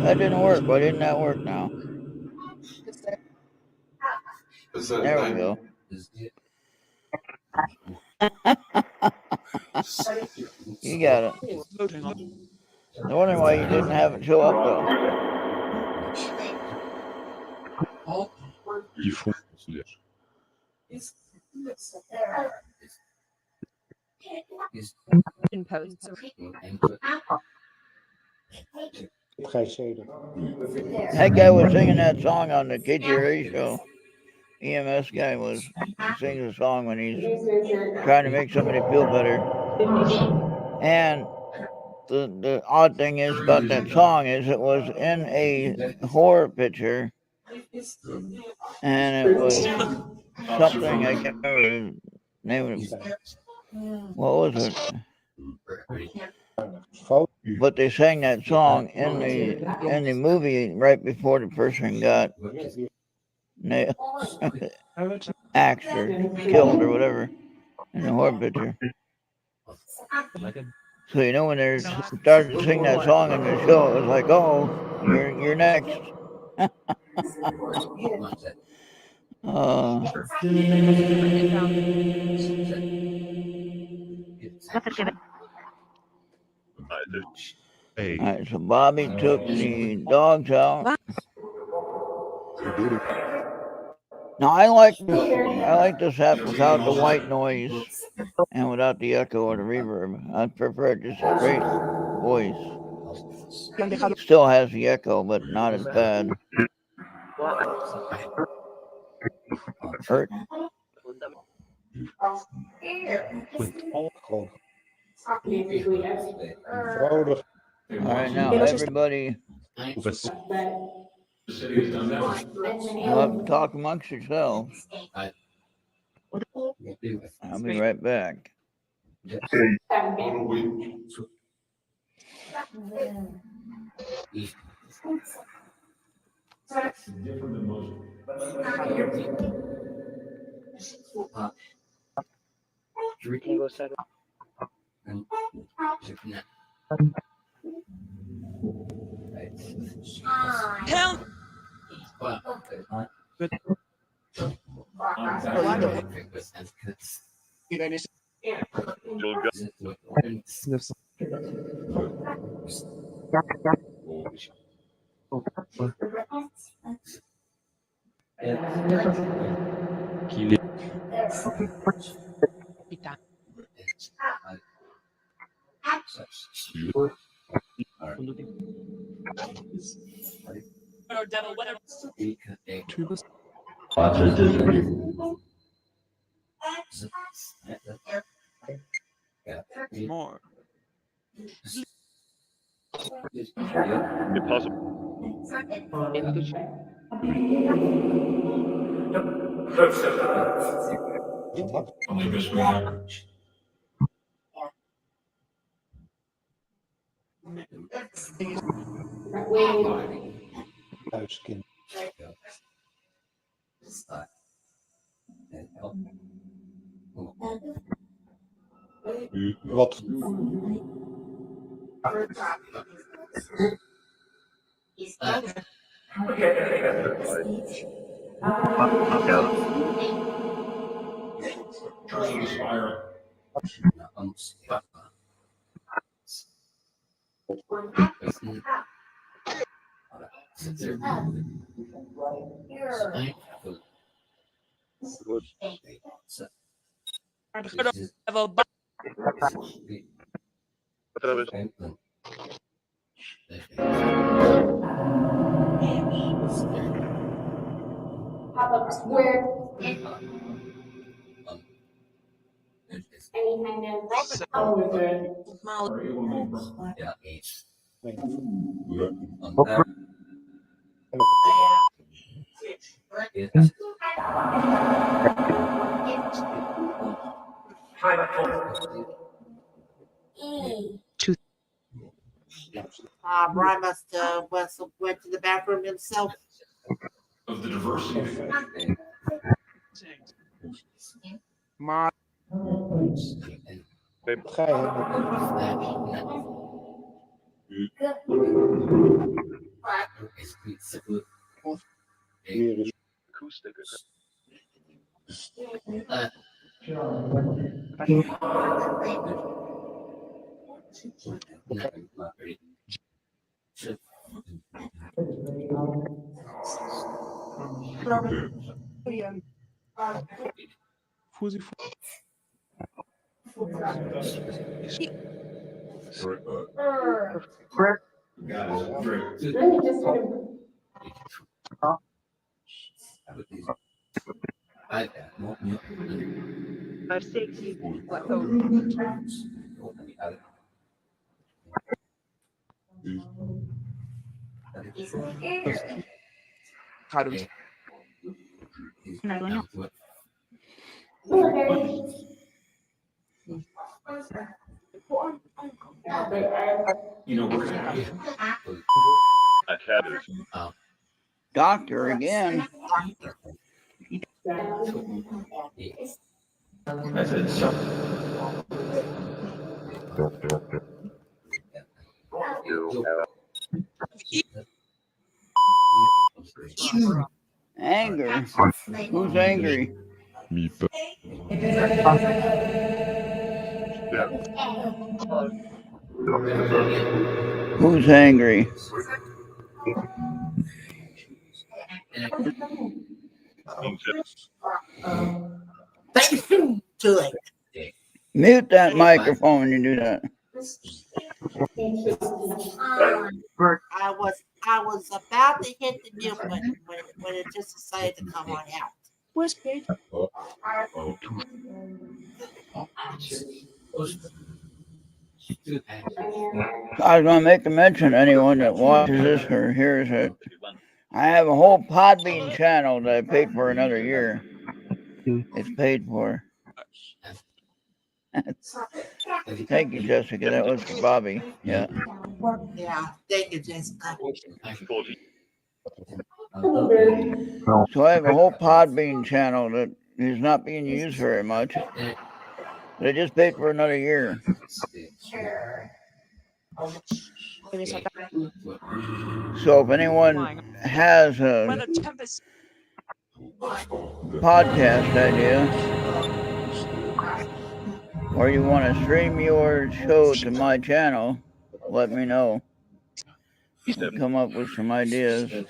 that didn't work. Why didn't that work now? There we go. You got it. I wonder why you didn't have it show up though. In posts. That guy was singing that song on the KGRA show. EMS guy sings a song when he's trying to make somebody feel better. And the odd thing is about that song is it was in a horror picture, and it was something I can't remember the name of it. What was it? But they sang that song in the movie right before the person got axed or killed or whatever in the horror picture. So you know when they started to sing that song in the show, it was like, oh, you're next. All right, so Bobby took the dogs out. Now I like this app without the white noise and without the echo or the reverb. I prefer just straight voice. Still has the echo, but not as bad. Errt. All right, now everybody, you'll have to talk amongst yourselves. I'll be right back. Hell. Devil, whatever. More. Huiskind. Wat? Brian must went to the bathroom himself. Of the diversity effect. Maar 560. What? Oh, Harus. You know, we're gonna have Doctor again. I said so. Anger. Who's angry? Who's angry? Too late. Mute that microphone when you do that. I was about to hit the mute button when it just decided to come on out. I was going to make a mention to anyone that watches this or hears it. I have a whole Podbean channel that I paid for another year. It's paid for. Thank you, Jessica. That was for Bobby. Yeah. Yeah, thank you, Jessica. So I have a whole Podbean channel that is not being used very much. But I just paid for another year. So if anyone has a podcast idea, or you want to stream your show to my channel, let me know. I'll come up with some ideas.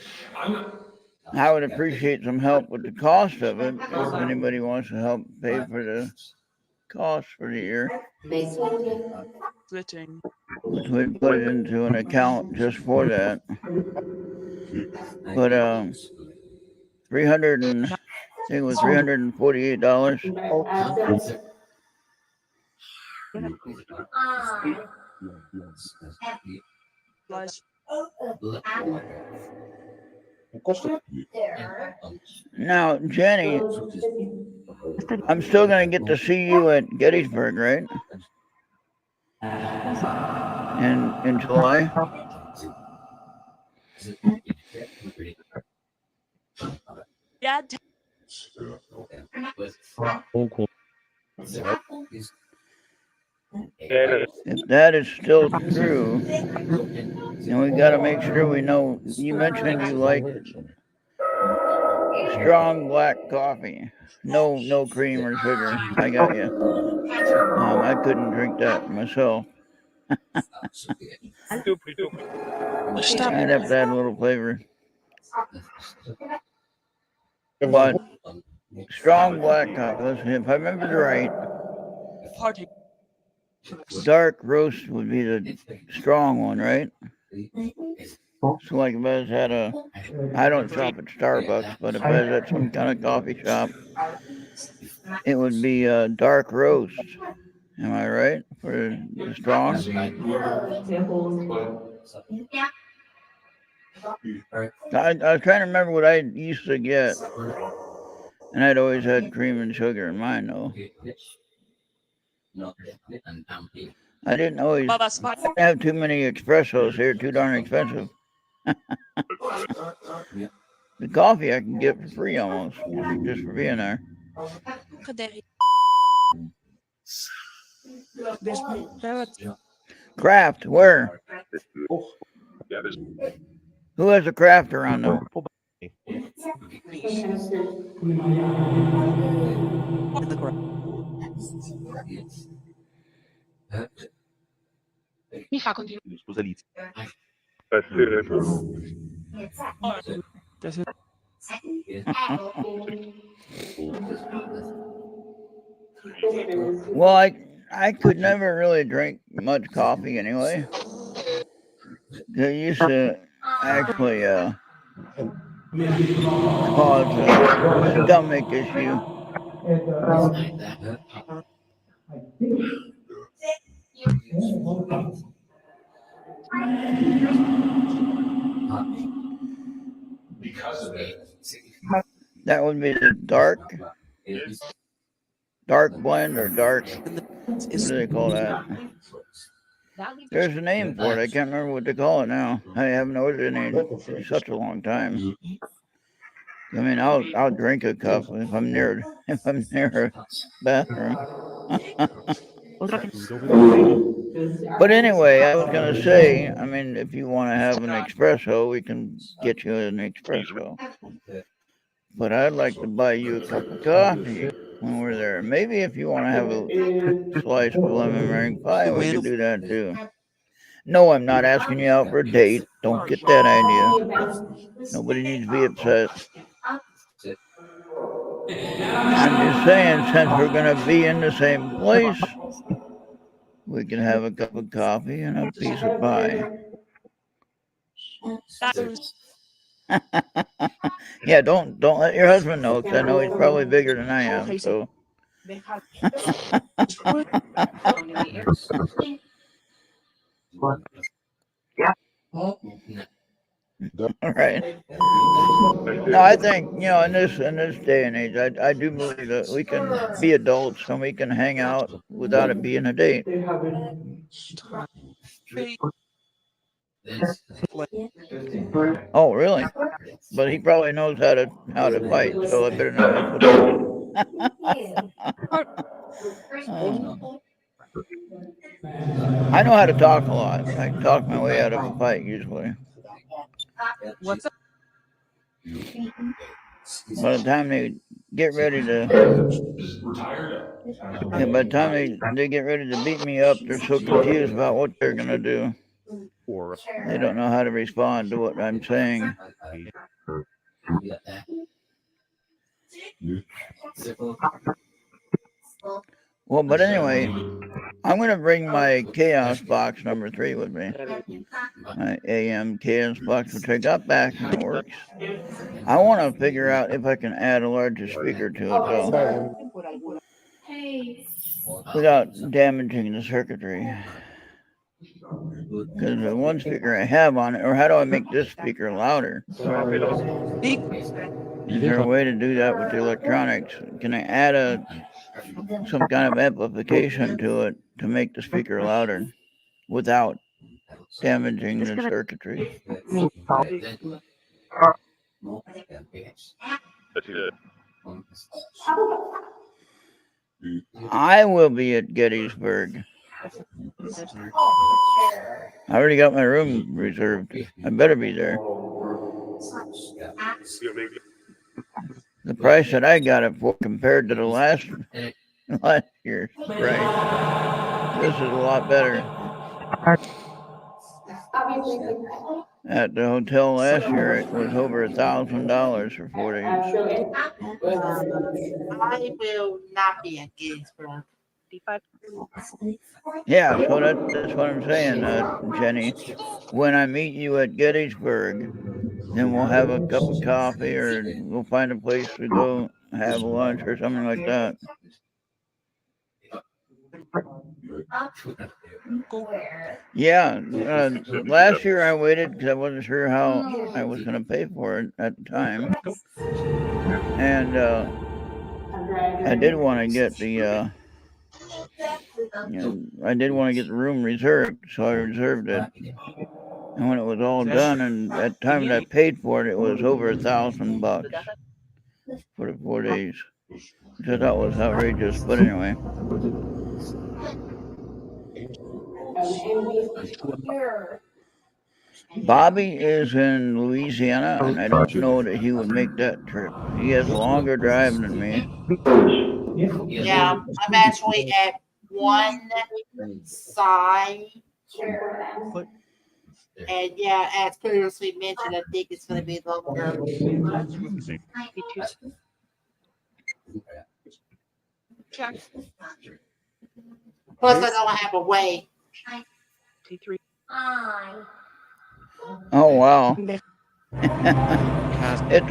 I would appreciate some help with the cost of it if anybody wants to help pay for the cost for the year. splitting. Which would put it into an account just for that. But 300 and I think it was $348. Plus, Now, Jenny, I'm still going to get to see you at Gettysburg, right? In July. yeah, If that is still true, then we got to make sure we know. You mentioned you like strong black coffee, no cream or sugar. I got you. I couldn't drink that myself. I'd have to add a little flavor. But strong black coffee, if I remember right, party. dark roast would be the strong one, right? So like if I was at I don't shop at Starbucks, but if I was at some kind of coffee shop, it would be dark roast. Am I right? For the strong? I was trying to remember what I used to get. And I'd always had cream and sugar in mine, though. I didn't always have too many espressos here, too darn expensive. The coffee I can get for free almost, just for being there. Craft, where? Who has a craft around them? Mi fa continuare. Scusa Liz. Well, I could never really drink much coffee anyway. I used to actually cause a stomach issue. Because of it. That would be the dark blend or dark. What do they call that? There's a name for it. I can't remember what they call it now. I haven't ordered any in such a long time. I mean, I'll drink a cup if I'm near a bathroom. But anyway, I was gonna say, I mean, if you want to have an espresso, we can get you an espresso. But I'd like to buy you a cup of coffee when we're there. Maybe if you want to have a slice of lemon meringue pie, we could do that too. No, I'm not asking you out for a date. Don't get that idea. Nobody needs to be upset. I'm just saying, since we're going to be in the same place, we can have a cup of coffee and a piece of pie. Yeah, don't let your husband know, because I know he's probably bigger than I am. So. All right. No, I think, in this day and age, I do believe that we can be adults and we can hang out without it being a date. Oh, really? But he probably knows how to fight, so I better not mess with him. I know how to talk a lot. I can talk my way out of a fight usually. What's up? By the time they get ready to, by the time they get ready to beat me up, they're so confused about what they're gonna do. They don't know how to respond to what I'm saying. Well, but anyway, I'm going to bring my Chaos Box number 3 with me. My AM Chaos Box, which I got back and it works. I want to figure out if I can add a larger speaker to it, though, without damaging the circuitry. Because the one speaker I have on it, or how do I make this speaker louder? Is there a way to do that with the electronics? Can I add some kind of amplification to it to make the speaker louder without damaging the circuitry? I will be at Gettysburg. I already got my room reserved. I better be there. The price that I got it for compared to the last year's price, this is a lot better. At the hotel last year, it was over $1,000 for 4 days. I will not be at Gettysburg. Yeah, so that's what I'm saying, Jenny. When I meet you at Gettysburg, then we'll have a cup of coffee, or we'll find a place to go have lunch or something like that. Yeah, last year I waited because I wasn't sure how I was going to pay for it at the time, and I did want to get the room reserved, so I reserved it. And when it was all done, and at the time that I paid for it, it was over $1,000 for the 4 days, which I thought was outrageous. But anyway. Bobby is in Louisiana, and I don't know that he would make that trip. He has a longer drive than me. Yeah, I'm actually at one side. And yeah, as previously mentioned, I think it's going to be longer. Plus, I don't have a way. Oh, wow. It's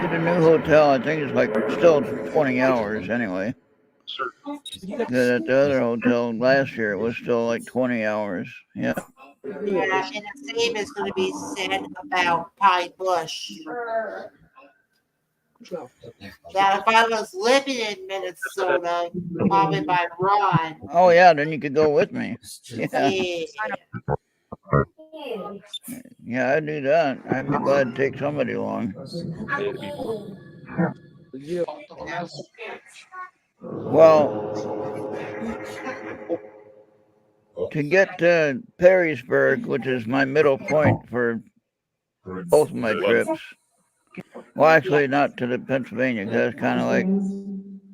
to the new hotel. I think it's like still 20 hours anyway. Because at the other hotel last year, it was still like 20 hours. Yeah. Yeah, and the same is going to be said about Pine Bush. Now, if I was living in Minnesota, probably by Ron. Oh yeah, then you could go with me. Yeah. Yeah, I'd do that. I'd be glad to take somebody along. Well, to get to Perrysburg, which is my middle point for both of my trips. Well, actually, not to the Pennsylvania, because that's kind of like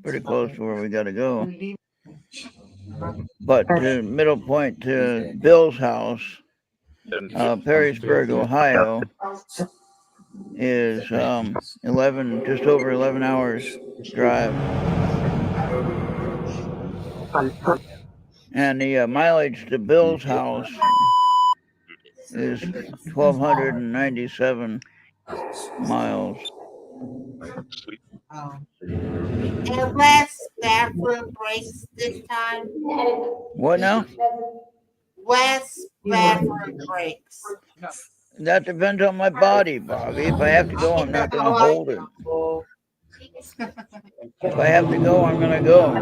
pretty close to where we got to go. But to middle point to Bill's house, Perrysburg, Ohio, is just over 11 hours drive. And the mileage to Bill's house is 1,297 miles. And less bathroom breaks this time. What now? Less bathroom breaks. That depends on my body, Bobby. If I have to go, I'm not going to hold it. If I have to go, I'm going to go.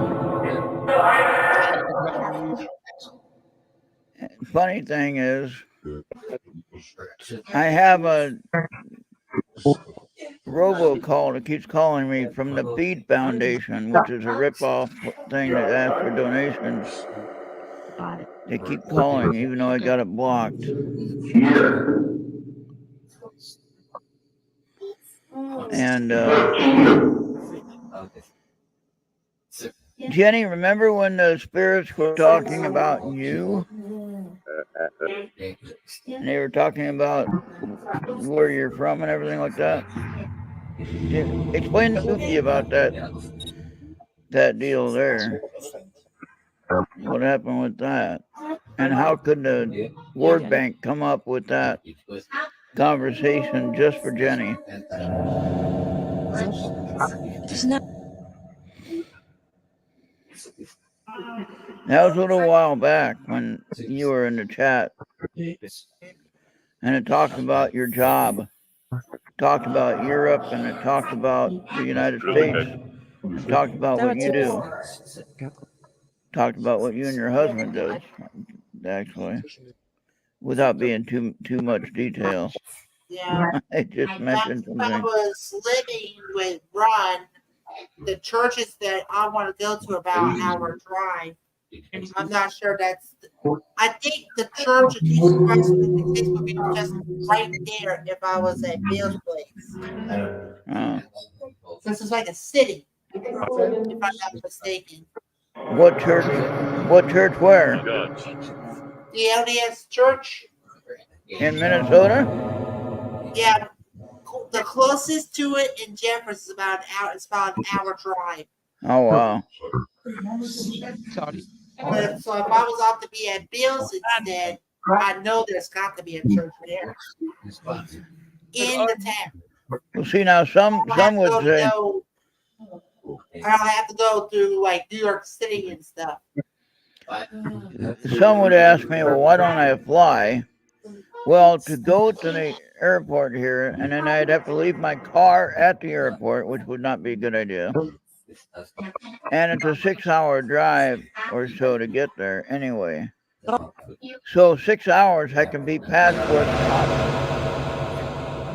Funny thing is, I have a robocall that keeps calling me from the Feed Foundation, which is a rip-off thing that asks for donations. They keep calling, even though I got it blocked. And Jenny, remember when the spirits were talking about you? And they were talking about where you're from and everything like that? Explain to Goofy about that deal there. What happened with that? And how could the word bank come up with that conversation just for Jenny? That was a little while back when you were in the chat. And it talked about your job. Talked about Europe, and it talked about the United States. It talked about what you do. Talked about what you and your husband does, actually, without being too much detail. Yeah. I just mentioned something. I was living with Ron. The churches that I want to go to about an hour drive. I'm not sure that's. I think the church of Jesus Christ would be just right there if I was at Bill's place. This is like a city, if I'm not mistaken. What church? What church? Where? The LDS Church in Minnesota. Yeah, the closest to it in Jefferson is about an hour. It's about an hour drive. Oh wow. But, so if I was off to be at Bill's instead, I know there's got to be a church there in the town. Well, see now, some would say. I'll have to go through like New York City and stuff. Some would ask me, well, why don't I fly? Well, to go to the airport here, and then I'd have to leave my car at the airport, which would not be a good idea. And it's a 6-hour drive or so to get there anyway. So 6 hours, I can be past what's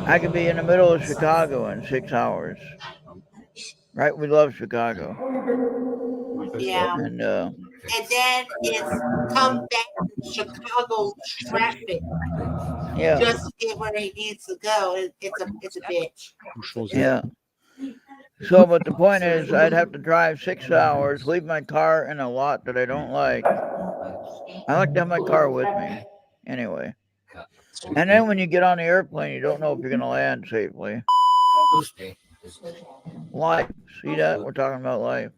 I can be in the middle of Chicago in 6 hours. Right? We love Chicago. Yeah. And then it's come back to Chicago traffic. Yeah. Just to get where he needs to go. It's a bitch. Yeah. So, but the point is, I'd have to drive 6 hours, leave my car in a lot that I don't like. I like to have my car with me anyway. And then when you get on the airplane, you don't know if you're going to land safely. Life. See that? We're talking about life.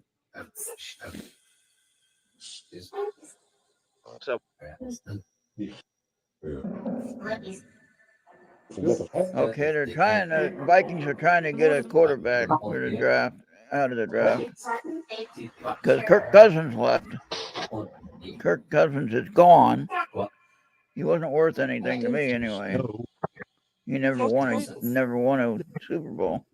Okay, Vikings are trying to get a quarterback for the draft, out of the draft. Because Kirk Cousins left. Kirk Cousins is gone. He wasn't worth anything to me anyway. He never won a Super Bowl.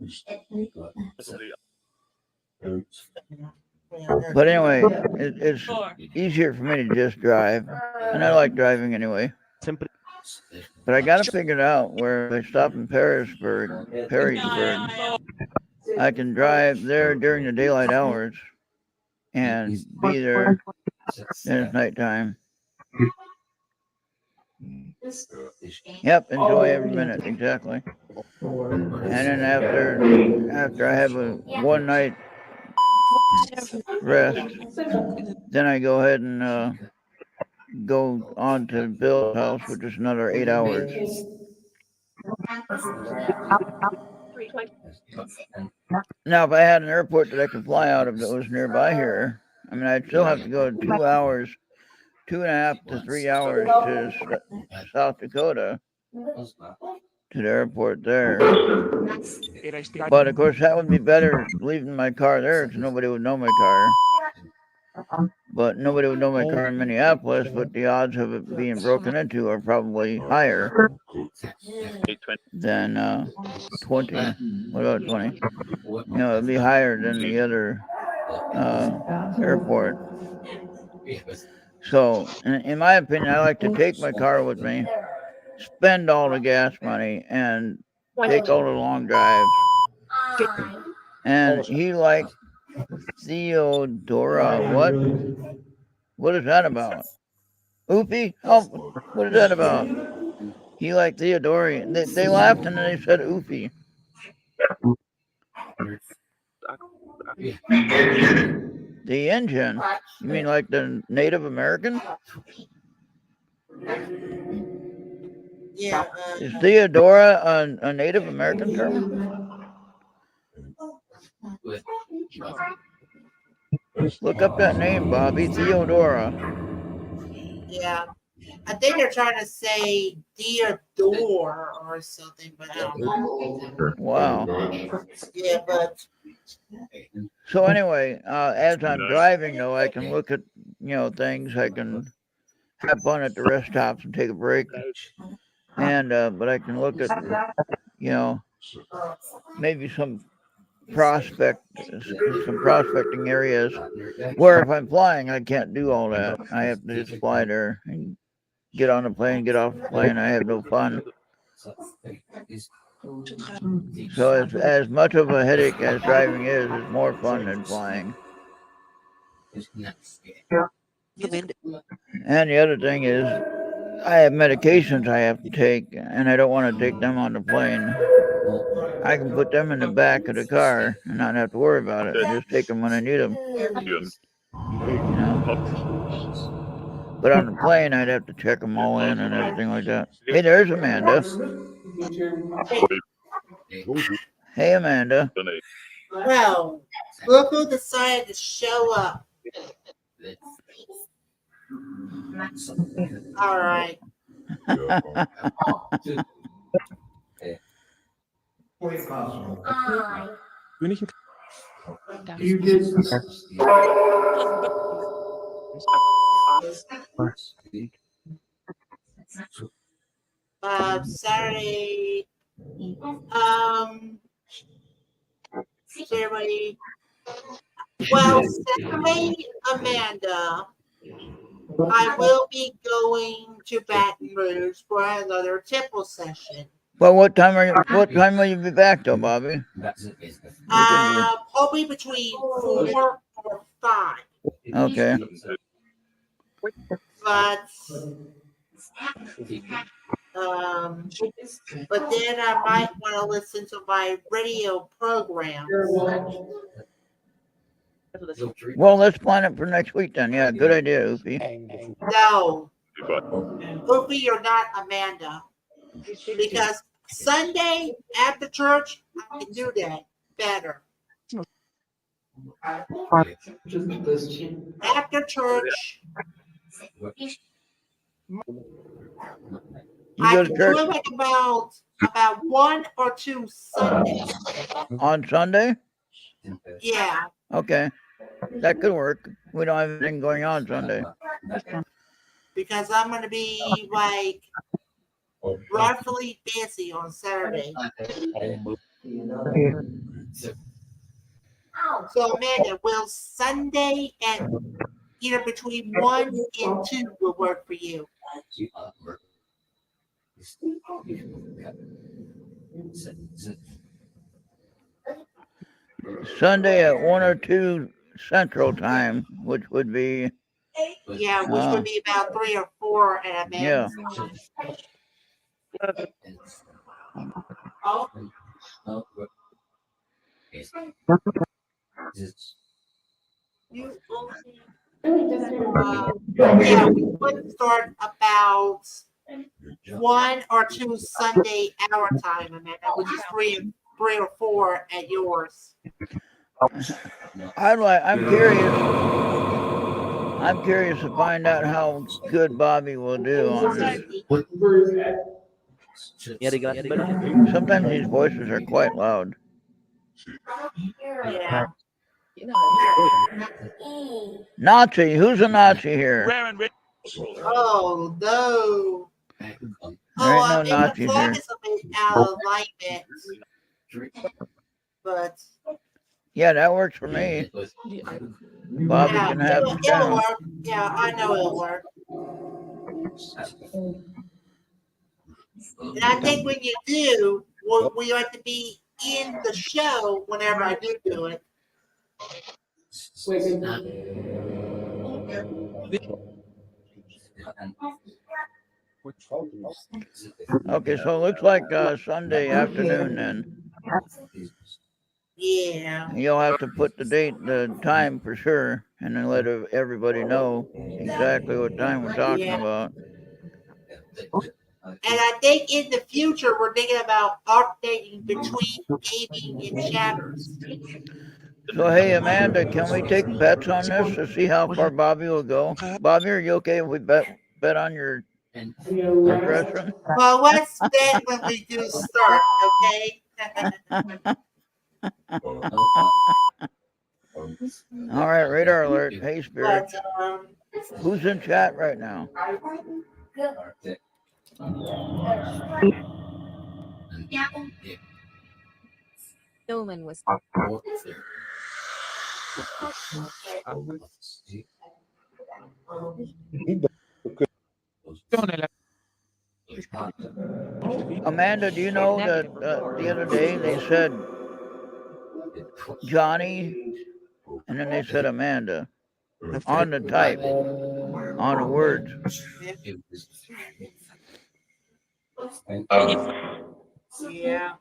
But anyway, it's easier for me to just drive, and I like driving anyway. But I got to figure it out where I stop in Perrysburg, I can drive there during the daylight hours and be there when it's nighttime. Yep, enjoy every minute, exactly. And then after I have a one night rest, then I go ahead and go on to Bill's house, which is another 8 hours. Now, if I had an airport that I could fly out of that was nearby here, I mean, I'd still have to go 2 hours, 2.5 to 3 hours to South Dakota to the airport there. But of course, that would be better leaving my car there because nobody would know my car. But nobody would know my car in Minneapolis, but the odds of it being broken into are probably higher than 20. What about 20? You know, it'd be higher than the other airport. So, in my opinion, I like to take my car with me, spend all the gas money, and take all the long drives. And he liked Theodora. What is that about? Oopie? Oh, what is that about? He liked Theodora. They laughed and then they said Oopie. The Indian? You mean like the Native American? Yeah. Is Theodora a Native American term? Look up that name, Bobby. Theodora. Yeah. I think they're trying to say Theodore or something, but I don't know. Wow. Yeah, but so anyway, as I'm driving though, I can look at things. I can have fun at the rest stops and take a break, and but I can look at maybe some prospecting areas where if I'm flying, I can't do all that. I have to just fly there and get on the plane, get off the plane. I have no fun. So as much of a headache as driving is more fun than flying. And the other thing is, I have medications I have to take, and I don't want to take them on the plane. I can put them in the back of the car and not have to worry about it. Just take them when I need them. But on the plane, I'd have to check them all in and everything like that. Hey, there's Amanda. Hey, Amanda. well, look who decided to show up. All right. Saturday. Everybody. Well, Saturday, Amanda, I will be going to Baton Rouge for another temple session. Well, what time will you be back though, Bobby? Probably between 4 or 5. Okay. But then I might want to listen to my radio program. Well, let's plan it for next week then. Yeah, good idea, Oopie. No, Oopie, you're not Amanda. Because Sunday after church, I can do that better. After church, You I go can to do church it like about 1 or 2 Sundays. on Sunday? Yeah, Okay, that could work. We don't have anything going on Sunday. because I'm going to be like roughly busy on Saturday. So Amanda, will Sunday at either between 1 and 2 will work for you? Sunday at 1 or 2 Central Time, which would be Yeah, which would be about 3 or 4 at Amanda's time. You only, yeah, we would start about 1 or 2 Sunday our time, Amanda, which is 3 or 4 at yours. I'm curious. I'm curious to find out how good Bobby will do on this. Sometimes these voices are quite loud. Yeah. Nazi, who's a Nazi here? Oh no. There ain't no And the Nazis flag here. is a bit out of alignment, but Yeah, that works for me. Bobby yeah, can have the it'll channel. work. Yeah, I know it'll work. And I think when you do, we ought to be in the show whenever I do it. Okay, so it looks like Sunday afternoon then. Yeah. You'll have to put the time for sure, and then let everybody know exactly what time we're talking about. And I think in the future, we're thinking about updating between gaming and chatters. So, hey, Amanda, can we take bets on this to see how far Bobby will go? Bobby, are you okay if we bet on your progression? Well, let's bet when we do start, okay? All right, radar alert. Hey, Spirit. But, Who's in chat right now? Nolan was. Amanda, do you know that the other day they said Johnny, and then they said Amanda on the type, on the words. yeah.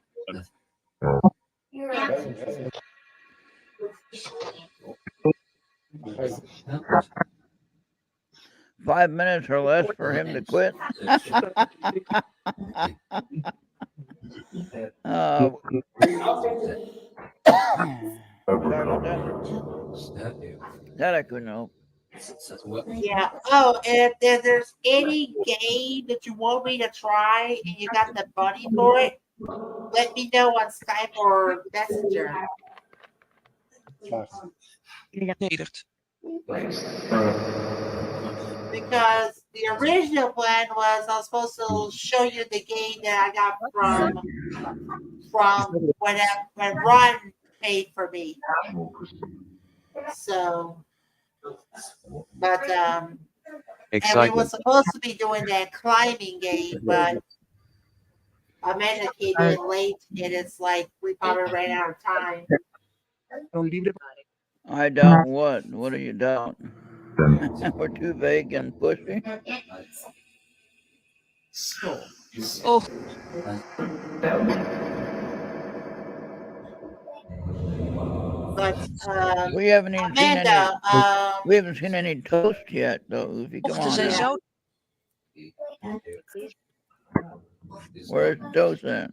5 minutes or less for him to quit. Sorry about that. That I couldn't help. Yeah. Oh, and if there's any game that you want me to try and you got the money for it, let me know on Skype or Messenger. Because the original plan was I was supposed to show you the game that I got from when Ron paid for me. So, but and we were supposed to be doing that climbing game, but Amanda came in late, and it's like we probably ran out of time. I doubt what? What do you doubt? We're too vague and pushy. Oh. But we haven't even Amanda, we haven't seen any toast yet, though. Luffy, come on now. Where's the toast at?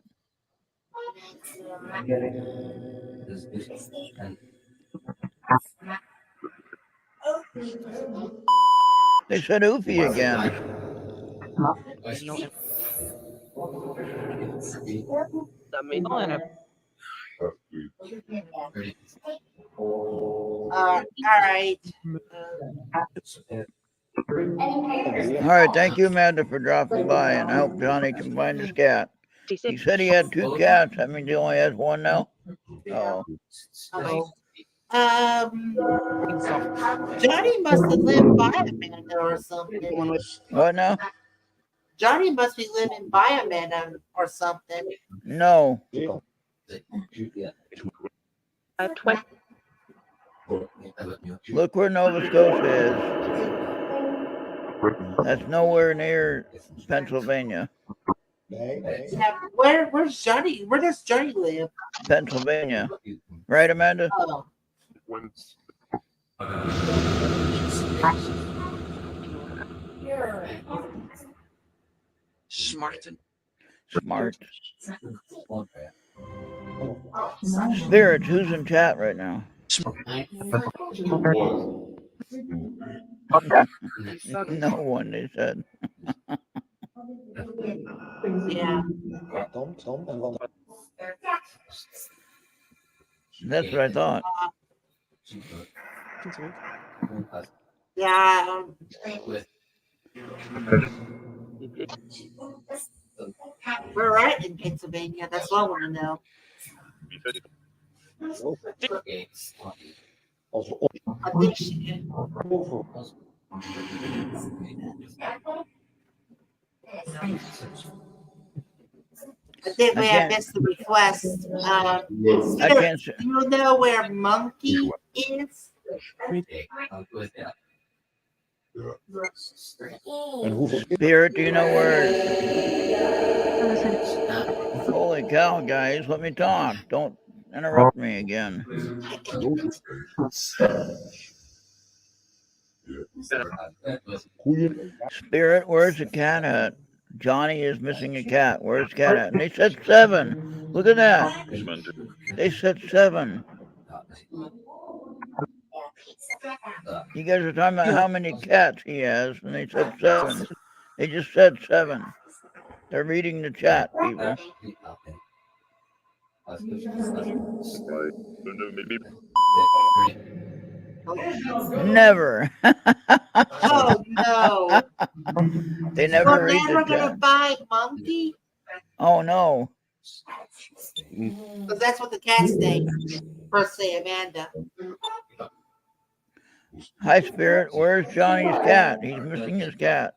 They said Oofy again. All right. All right, thank you, Amanda, for dropping by, and I hope Johnny can find his cat. He said he had 2 cats. That means he only has 1 now. Oh, Johnny must have lived by Amanda or something. what now? Johnny must be living by Amanda or something. No. Look where Nova Scotia is. That's nowhere near Pennsylvania. Yeah, where's Johnny? Where does Johnny live? Pennsylvania. Right, Amanda? Oh. Smart. Spirits, who's in chat right now? No one, they said. Yeah. That's what I thought. Yeah. We're at in Pennsylvania. That's what I want to know. I think she I think we have missed the request. I can't. Do you know where Monkey is? Spirit, do you know where? Holy cow, guys, let me talk. Don't interrupt me again. Spirit, where's the cat at? Johnny is missing a cat. Where's the cat at? And they said 7. Look at that. They said 7. You guys are talking about how many cats he has, and they said 7. They just said 7. They're reading the chat, people. Never. Oh no! They never We're read never the gonna chat. find Monkey. Oh no! Because that's what the cat's name. Per se, Amanda. Hi, Spirit. Where's Johnny's cat? He's missing his cat.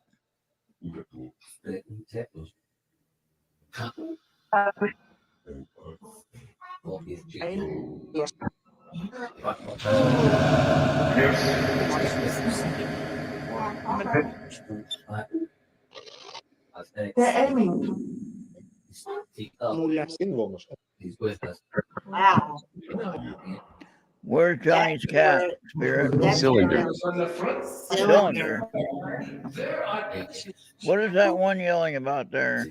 Wow. Where's Johnny's cat, Spirit? Cylinder. What is that one yelling about there?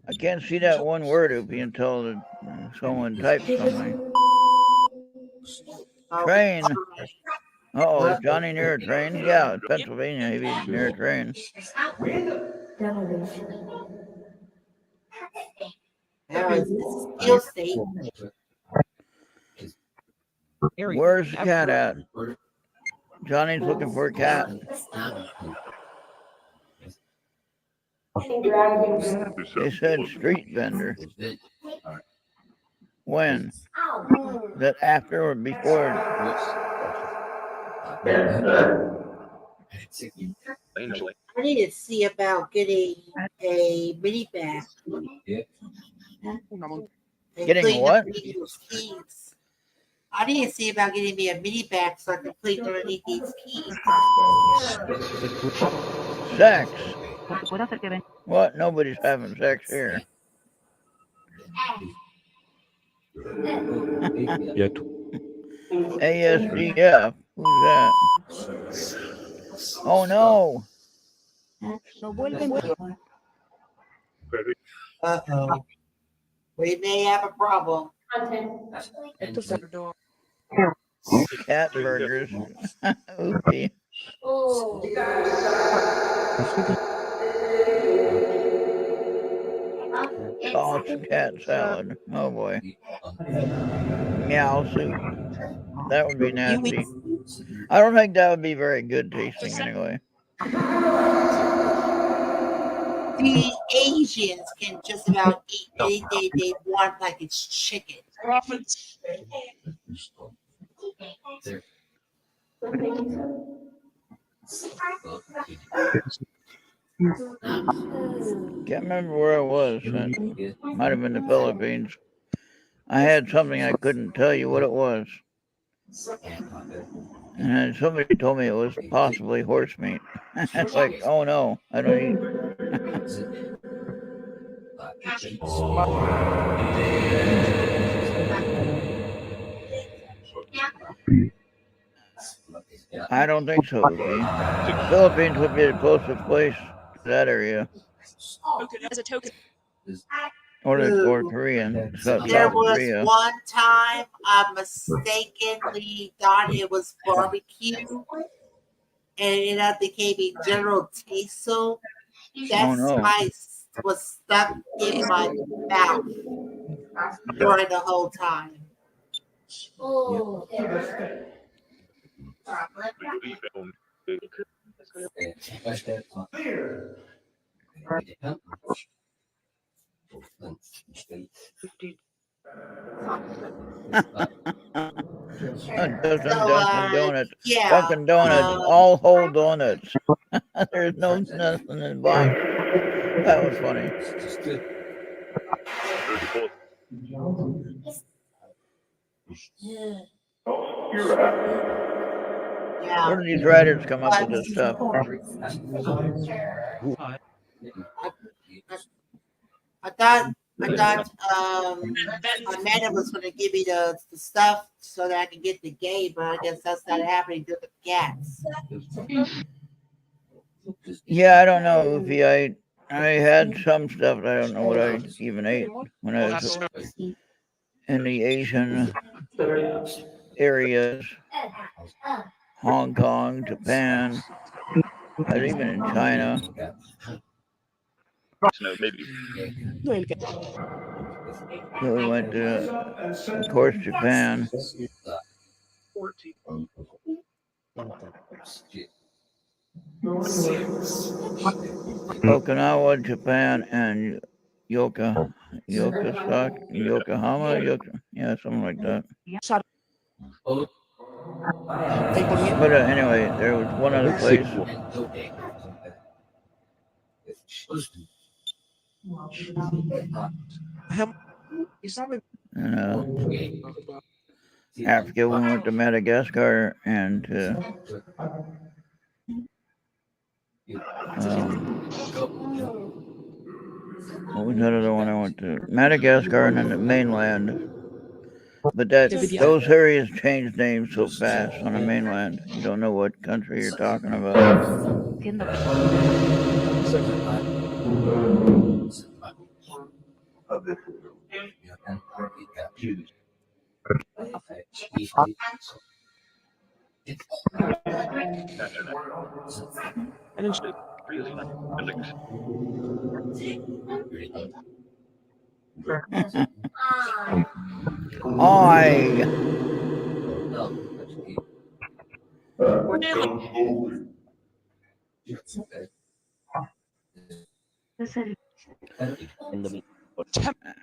I can't see that one word, Oopie, until someone types something. Train. Uh-oh, is Johnny near a train? Yeah, Pennsylvania, maybe near a train. Steel State. Where's the cat at? Johnny's looking for a cat. They said street vendor. When? Is that after or before? I need to see about getting a mini bag. Getting what? Keys. I need to see about getting me a mini bag so I can clean underneath these keys. Sex. What? Nobody's having sex here. ASDF. Who's that? Oh no. Uh-oh. We may have a problem. Ito sa door. Cat burgers. Oopie. Tossed cat salad. Oh boy. Meow soup. That would be nasty. I don't think that would be very good tasting anyway. The Asians can just about eat anything they want, like it's chicken. Can't remember where I was. It might have been the Philippines. I had something I couldn't tell you what it was. And then somebody told me it was possibly horse meat. It's like, oh no, I don't eat. I don't think so, Oopie. Philippines would be the closest place to that area. As a token. Or Korean. South There was Korea. one time I mistakenly thought it was barbecue, and it ended up became General Taso. That spice was stuck in my mouth during the whole time. Dunkin' Donuts. Yeah, Dunkin' Donuts. All whole donuts. There's nothing in the box. That was funny. Yeah. Where did these writers come up with this stuff? I thought Amanda was going to give me the stuff so that I can get the game, but I guess that's not happening due to the cats. Yeah, I don't know, Oofy. I had some stuff. I don't know what I even ate when I was in the Asian areas. Hong Kong, Japan. I was even in China. So we went to, of course, Japan. Okinawa, Japan, and Yokohama, yeah, something like that. But anyway, there was one other place. Africa, we went to Madagascar and what was that other one I went to? Madagascar and then the mainland. But those areas change names so fast on the mainland. You don't know what country you're talking about.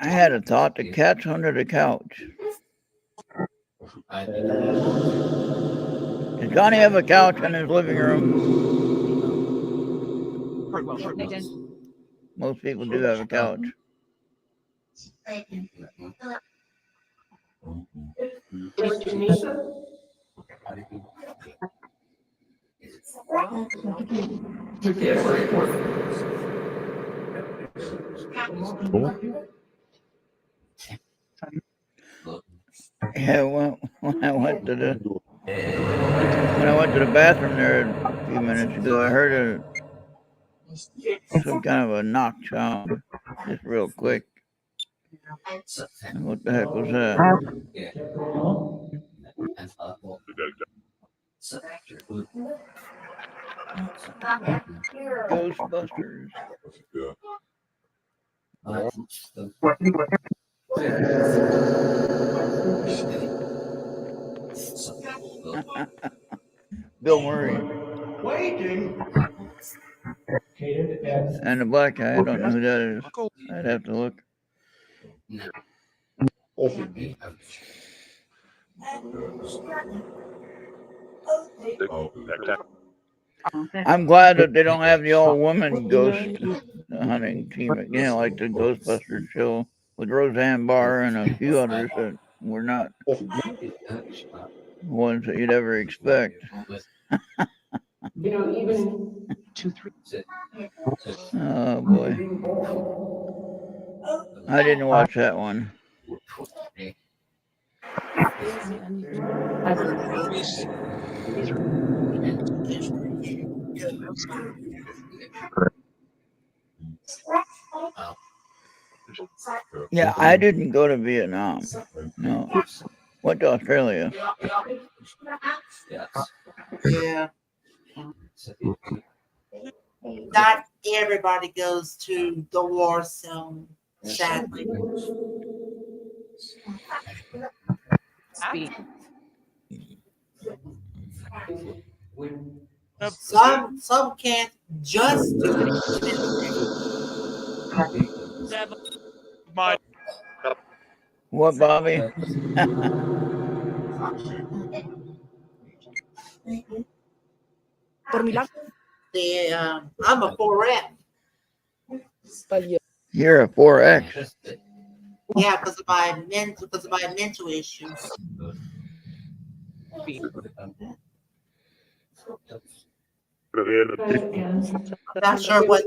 I had a thought, the cat's under the couch. Did Johnny have a couch in his living room? Most people do have a couch. Yeah, when I went to the bathroom there a few minutes ago, I heard some kind of a knock sound, just real quick. What the heck was that? Ghostbusters. Bill Murray. Waiting. And the black guy, I don't know who that is. I'd have to look. I'm glad that they don't have the all-woman ghost hunting team again, like the Ghostbusters show with Roseanne Barr and a few others that were not ones that you'd ever expect. Oh boy, I didn't watch that one. Yeah, I didn't go to Vietnam. No, went to Australia. Yeah. Not everybody goes to the war zone, sadly. Some can't just do anything. My What, Bobby? I'm a 4F. You're a 4X. Yeah, because of my mental issues. I'm not sure what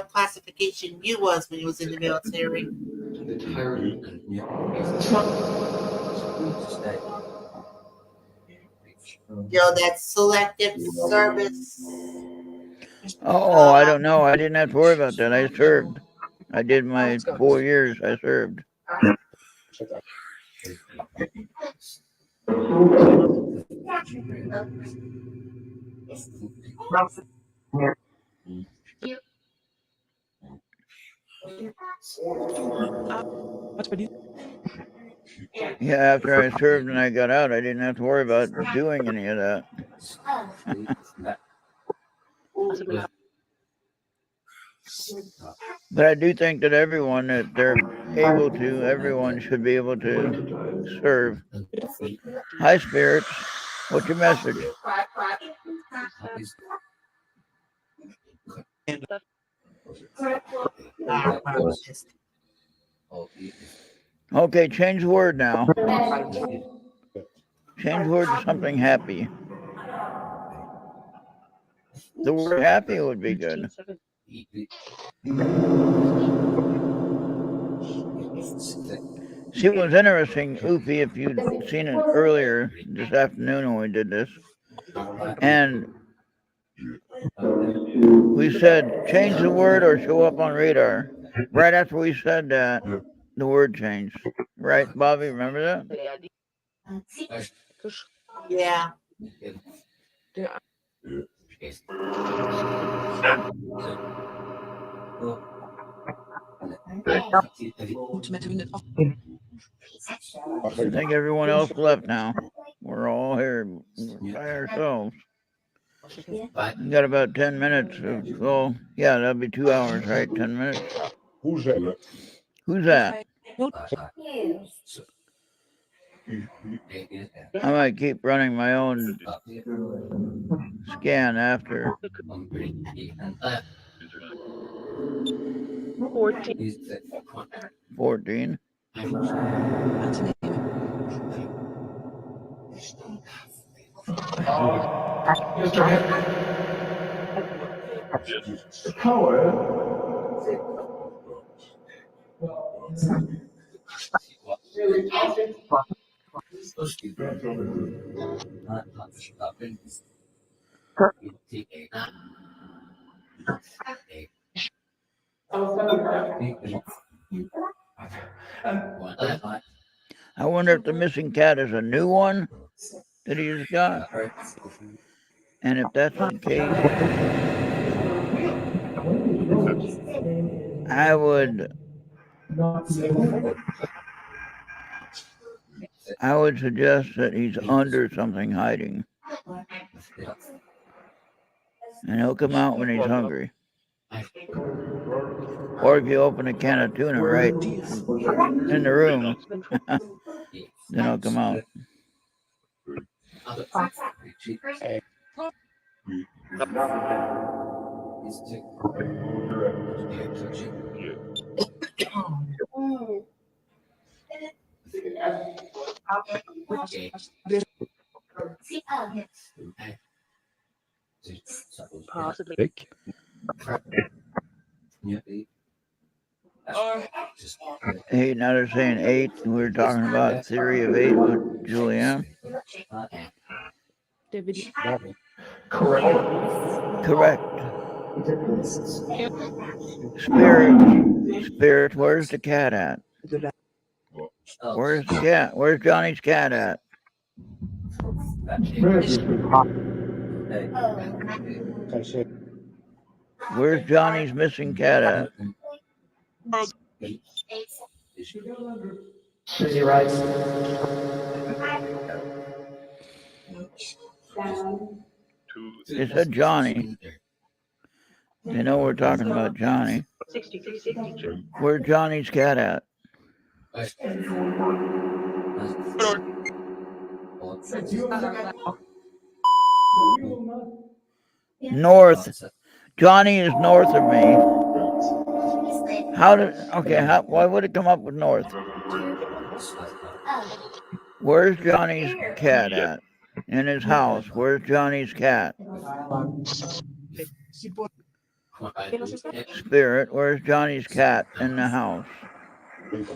classification you was when you was in the military. That selective service. Oh, I don't know. I didn't have to worry about that. I served. I did my 4 years. I served. Yeah, after I served and I got out, I didn't have to worry about doing any of that. But I do think that everyone that they're able to, everyone should be able to serve. Hi, Spirits. What's your message? Okay, change the word now. Change the word to something happy. The word happy would be good. See, it was interesting, Oopie, if you'd seen it earlier this afternoon when we did this. And we said, change the word or show up on radar. Right after we said that, the word changed. Right, Bobby? Remember that? Yeah. I think everyone else left now. We're all here by ourselves. We got about 10 minutes. Well, yeah, that'll be 2 hours, right? 10 minutes. Who's that? I might keep running my own scan after. 14. I wonder if the missing cat is a new one that he just got. And if that's the case, I would suggest that he's under something hiding. And he'll come out when he's hungry. Or if you open a can of tuna right in the room, then he'll come out. Possibly. Hey, now they're saying 8. We were talking about theory of 8 with Julianne. Correct. Spirit, where's the cat at? Where's the cat? Where's Johnny's cat at? Where's Johnny's missing cat at? It said Johnny. They know we're talking about Johnny. Where's Johnny's cat at? North. Johnny is north of me. Why would it come up with north? Where's Johnny's cat at? In his house. Where's Johnny's cat? Spirit, where's Johnny's cat in the house? Said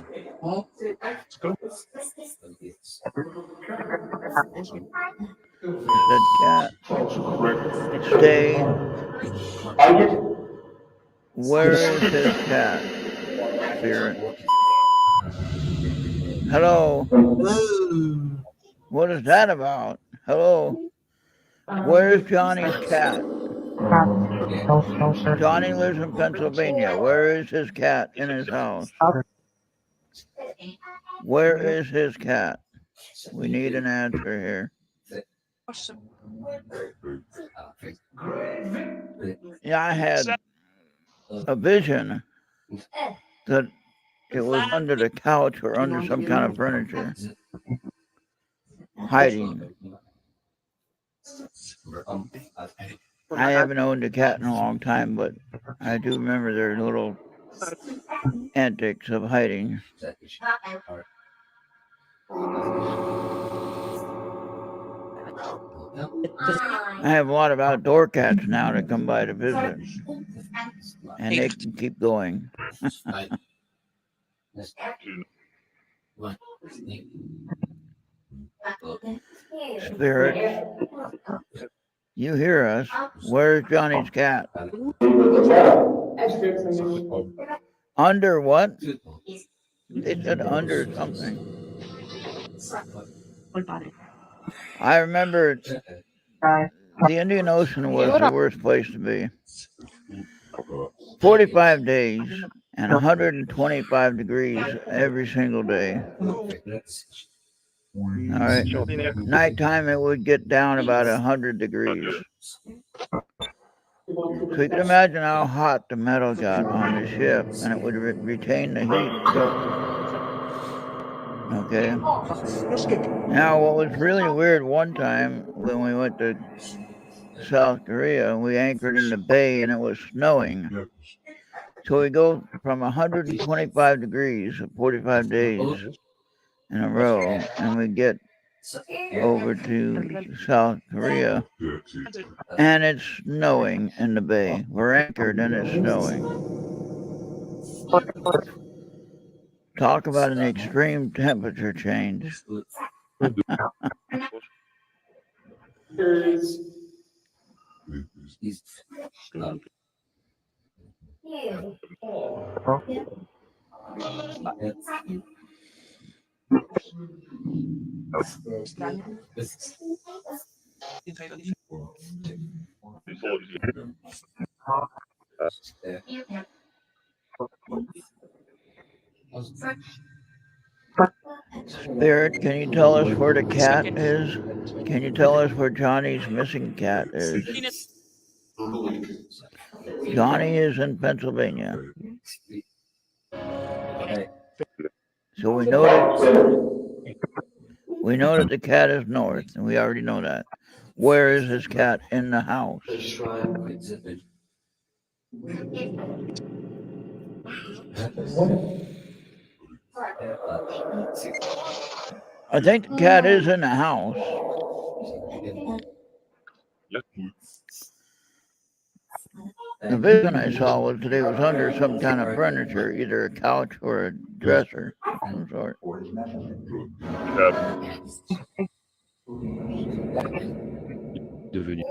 cat. Stay. Where is his cat? Spirit. Hello. What is that about? Hello. Where's Johnny's cat? Johnny lives in Pennsylvania. Where is his cat in his house? Where is his cat? We need an answer here. Yeah, I had a vision that it was under the couch or under some kind of furniture, hiding. I haven't owned a cat in a long time, but I do remember their little antics of hiding. I have a lot of outdoor cats now that come by to visit, and they can keep going. Spirits, you hear us. Where's Johnny's cat? Under what? They said under something. I remember the Indian Ocean was the worst place to be. 45 days and 125 degrees every single day. All right. Nighttime, it would get down about 100 degrees. So you can imagine how hot the metal got on the ship, and it would retain the heat. Okay. Now, what was really weird one time when we went to South Korea, we anchored in the bay and it was snowing. So we go from 125 degrees for 45 days in a row, and we get over to South Korea, and it's snowing in the bay. We're anchored and it's snowing. Talk about an extreme temperature change. Spirit, can you tell us where the cat is? Can you tell us where Johnny's missing cat is? Johnny is in Pennsylvania. So we know that the cat is north, and we already know that. Where is his cat in the house? I think the cat is in the house. The vision I saw was that it was under some kind of furniture, either a couch or a dresser of some sort. Did you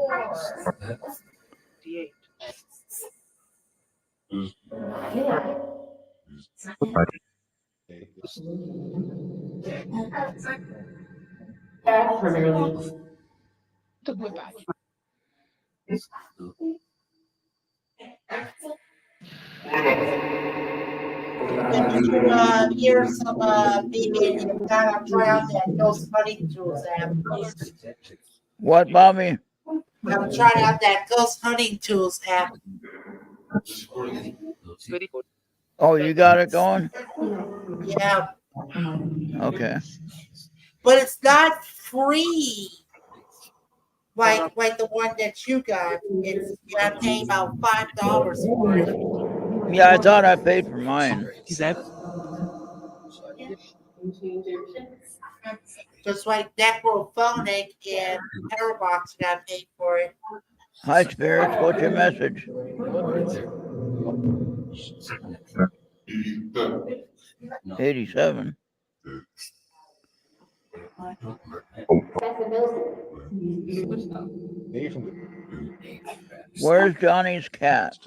hear some maybe you gotta try out that Ghost Hunting Tools app? What, Bobby? I'm trying out that Ghost Hunting Tools app. Oh, you got it going? Yeah, Okay. but it's not free. Like the one that you got. It's you gotta pay about $5 for it. Yeah, I thought I paid for mine. Just like Necrophonic and Parabox, you gotta pay for it. Hi, Spirits. What's your message? 87. Where's Johnny's cat?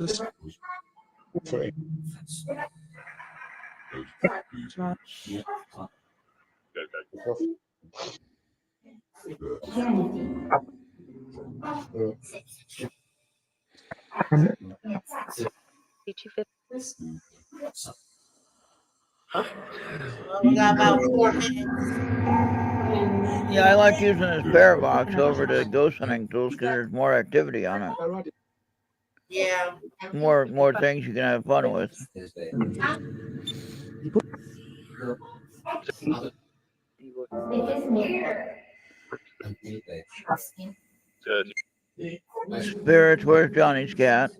Well, we got about 4 minutes. Yeah, I like using this Parabox over the Ghost Hunting Tools because there's more activity on it. Yeah. More things you can have fun with. Spirits, where's Johnny's cat?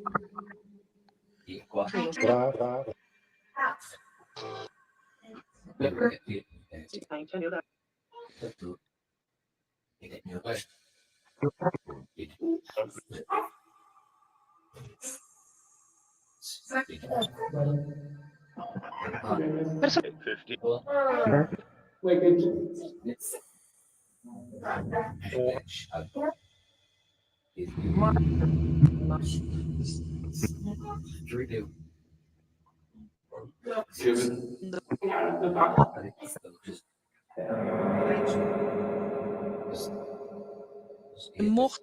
Mocht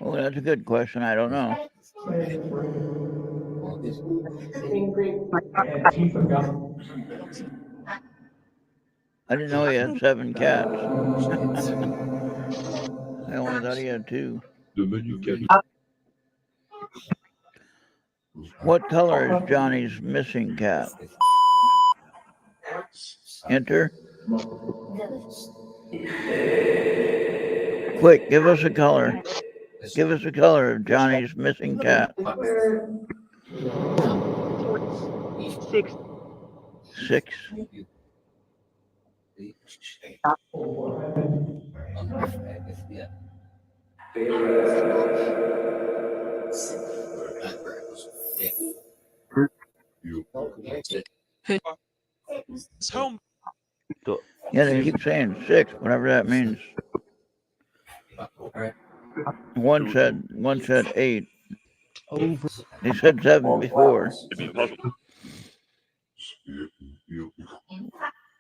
Oh, that's a good question. I don't know. I didn't know he had 7 cats. I only thought he had 2. What color is Johnny's missing cat? Enter. Quick, give us a color. Give us a color of Johnny's missing cat. 6. his home. Yeah, they keep saying 6, whatever that means. One said 8. over. They said 7 before.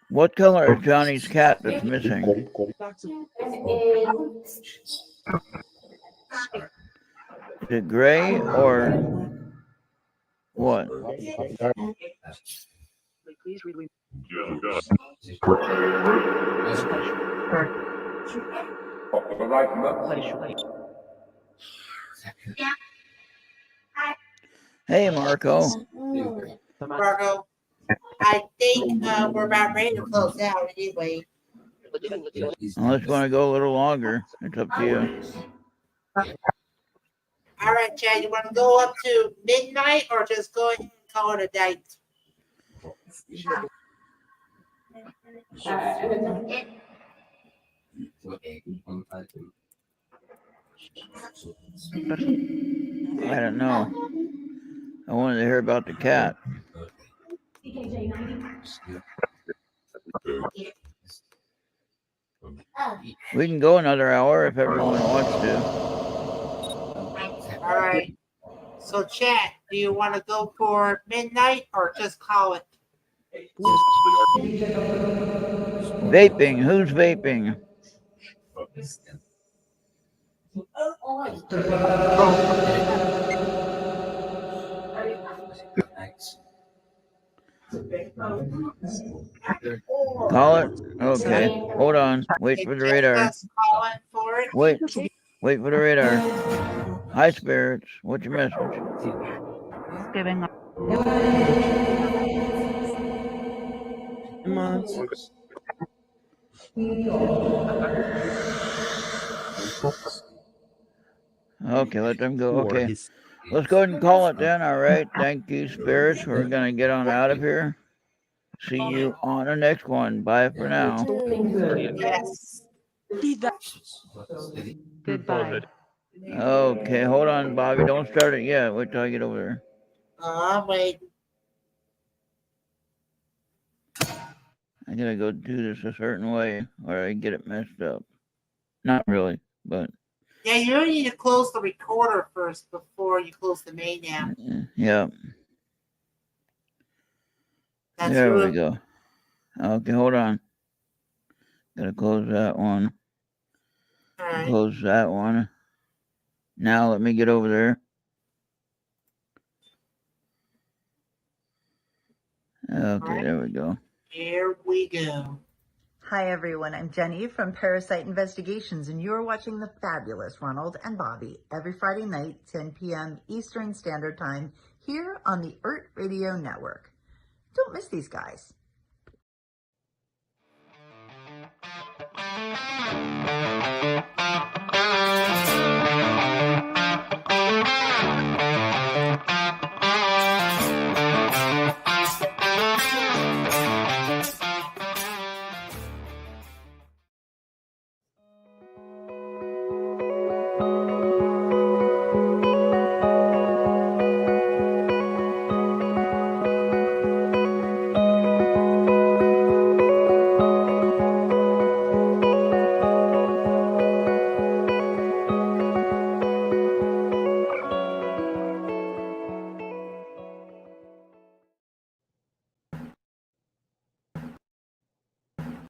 What color is Johnny's cat that's missing? Is it gray or what? Hey, Marco. Marco, I think we're about ready to close out anyway. Unless you want to go a little longer, it's up to you. All right, Chad, you want to go up to midnight or just go ahead and call it a night? I don't know. I wanted to hear about the cat. We can go another hour if everyone wants to. All right. So, Chad, do you want to go for midnight or just call it? Vaping. Who's vaping? Call it? Okay. Hold on. Wait for the radar. Just call it for it. Wait for the radar. Hi, spirits. What's your message? Okay, let them go. Okay. Let's go ahead and call it then. All right. Thank you, spirits. We're going to get on out of here. See you on the next one. Bye for now. Yes. Goodbye. Okay, hold on, Bobby. Don't start it yet. Wait till I get over there. I'm waiting. I gotta go do this a certain way or I get it messed up. Not really, but Yeah, you really need to close the recorder first before you close the main app. yeah. That's There we really go. Okay, hold on. Gotta close that one. all right. Close that one. Now let me get over there. Okay, Right. there we go. Here we go. Hi, everyone. I'm Jenny from Parasite Investigations, and you're watching the fabulous Ronald and Bobby every Friday night, 10 p.m. Eastern Standard Time, here on the Errt Radio Network. Don't miss these guys.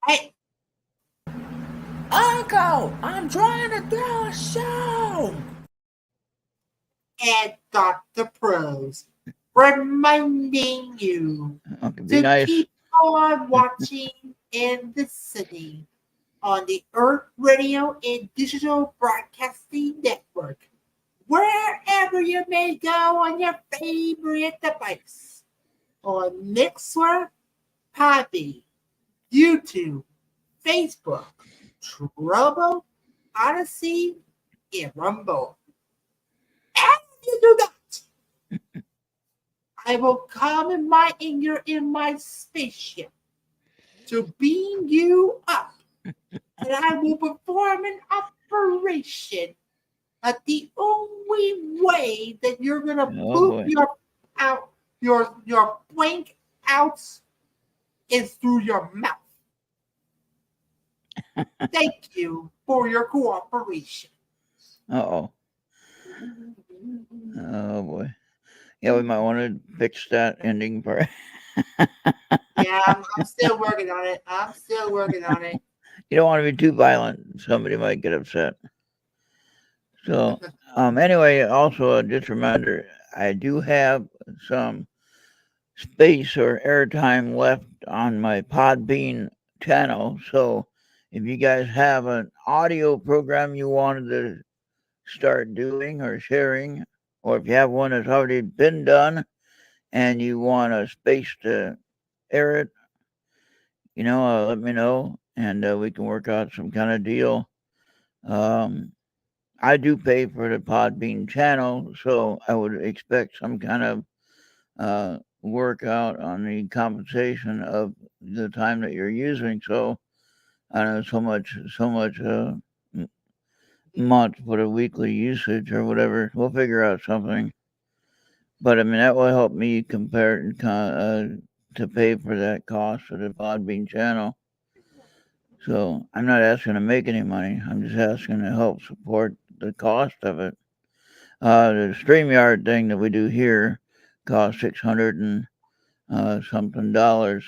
Hey, Uncle, I'm trying to do a show. and Dr. Pros reminding you Okay, be to nice. keep on watching and listening on the Errt Radio and Digital Broadcasting Network, wherever you may go on your favorite device, on Mixer, Podbean, YouTube, Facebook, Trovo, Odyssey, and Rumble. And if you do that, I will come in my spaceship to beam you up, and I will perform an operation. But the only way that you're gonna poop your blank out is through your mouth. Thank you for your cooperation. Uh-oh. Oh boy. Yeah, we might want to fix that ending part. Yeah, I'm still working on it. I'm still working on it. You don't want to be too violent. Somebody might get upset. So, anyway, also just a reminder, I do have some space or airtime left on my Podbean channel. So, if you guys have an audio program you wanted to start doing or sharing, or if you have one that's already been done and you want a space to air it, let me know and we can work out some kind of deal. I do pay for the Podbean channel, so I would expect some kind of workout on the compensation of the time that you're using. So I don't know so much month for the weekly usage or whatever. We'll figure out something. But I mean that will help me compare to pay for that cost of the Podbean channel. So I'm not asking to make any money. I'm just asking to help support the cost of it. The StreamYard thing that we do here costs $600 and something dollars,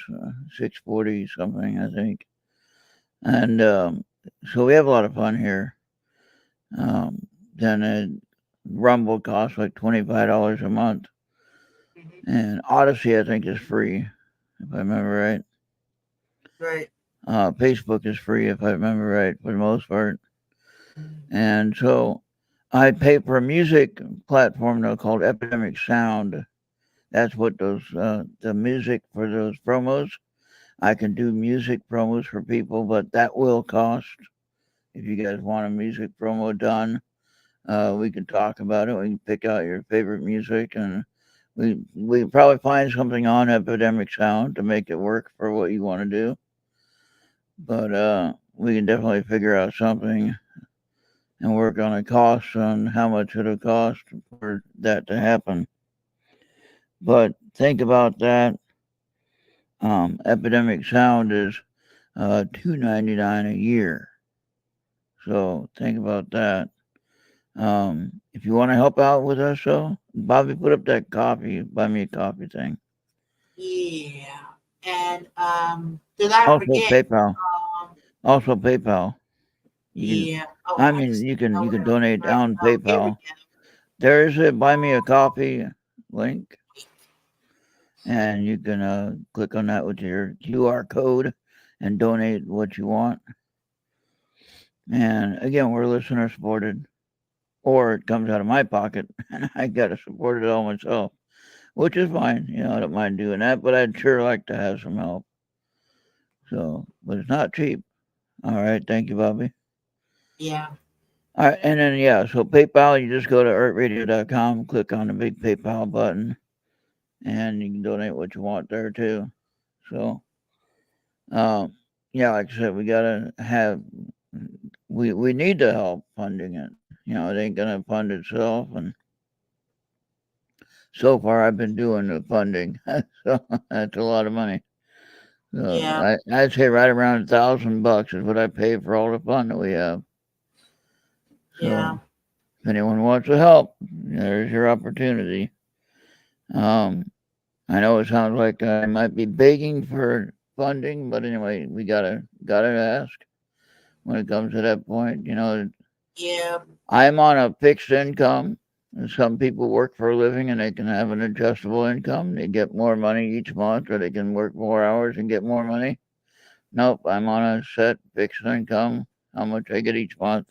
640 something, I think. And so we have a lot of fun here. Then Rumble costs like $25 a month. And Odyssey, I think, is free, if I remember right. Right. Facebook is free, if I remember right, for the most part. And so I pay for a music platform though called Epidemic Sound. That's what those the music for those promos. I can do music promos for people, but that will cost. If you guys want a music promo done, we can talk about it. We can pick out your favorite music, and we probably find something on Epidemic Sound to make it work for what you want to do. But we can definitely figure out something and work on a cost on how much it'll cost for that to happen. But think about that. Epidemic Sound is $2.99 a year. So think about that. If you want to help out with us, so Bobby, put up that coffee, buy me a coffee thing. Yeah. And did I Also forget? PayPal. Also PayPal. Yeah. Oh, I I mean, just you didn't can know that. donate Right. on Oh, here we PayPal. go. There is a buy me a coffee link, and you can click on that with your QR code and donate what you want. And again, we're listener supported, or it comes out of my pocket, and I got to support it all myself, which is fine. I don't mind doing that, but I'd sure like to have some help. So, but it's not cheap. All right, thank you, Bobby. Yeah. All right, and then so PayPal, you just go to ertradio.com, click on the big PayPal button, and you can donate what you want there too. So, like I said, we gotta have we need the help funding it. It ain't gonna fund itself, and so far I've been doing the funding, so that's a lot of money. So Yeah. I'd say right around $1,000 is what I pay for all the fun that we have. So Yeah. if anyone wants to help, there's your opportunity. I know it sounds like I might be begging for funding, but anyway, we gotta ask when it comes to that point. Yeah. I'm on a fixed income. And some people work for a living and they can have an adjustable income. They get more money each month, or they can work more hours and get more money. Nope, I'm on a set fixed income, how much I get each month.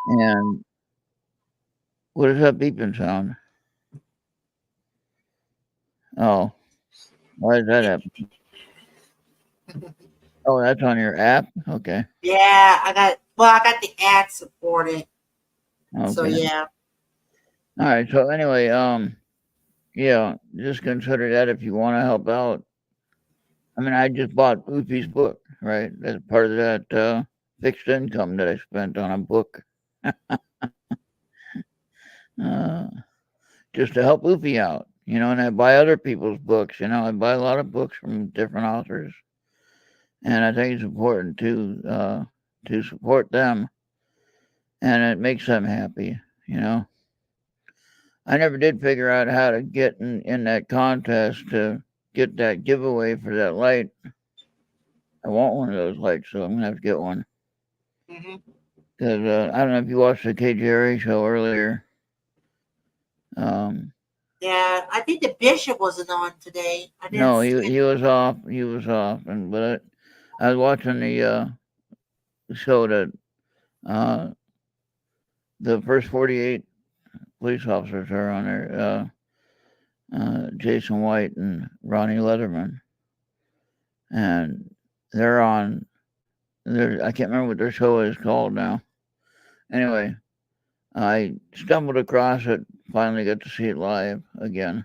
And what is that beeping sound? Oh, why is that happen? Oh, that's on your app? Okay. Yeah. I got the ad supported. Okay. So yeah. All right. So anyway, just consider that if you want to help out. I mean, I just bought Oofy's book, right? That's part of that fixed income that I spent on a book. Just to help Oofy out, and I buy other people's books, I buy a lot of books from different authors. And I think it's important to support them, and it makes them happy. I never did figure out how to get in that contest to get that giveaway for that light. I want one of those lights, so I'm gonna have to get one. Mm-hmm. Because I don't know if you watched the KGRA show earlier. Yeah, I think the bishop wasn't on today. I didn't. No, he was off. He was off, but I was watching the show that the first 48 police officers are on there. Jason White and Ronnie Leatherman, and they're on. I can't remember what their show is called now. Anyway, I stumbled across it. Finally, got to see it live again,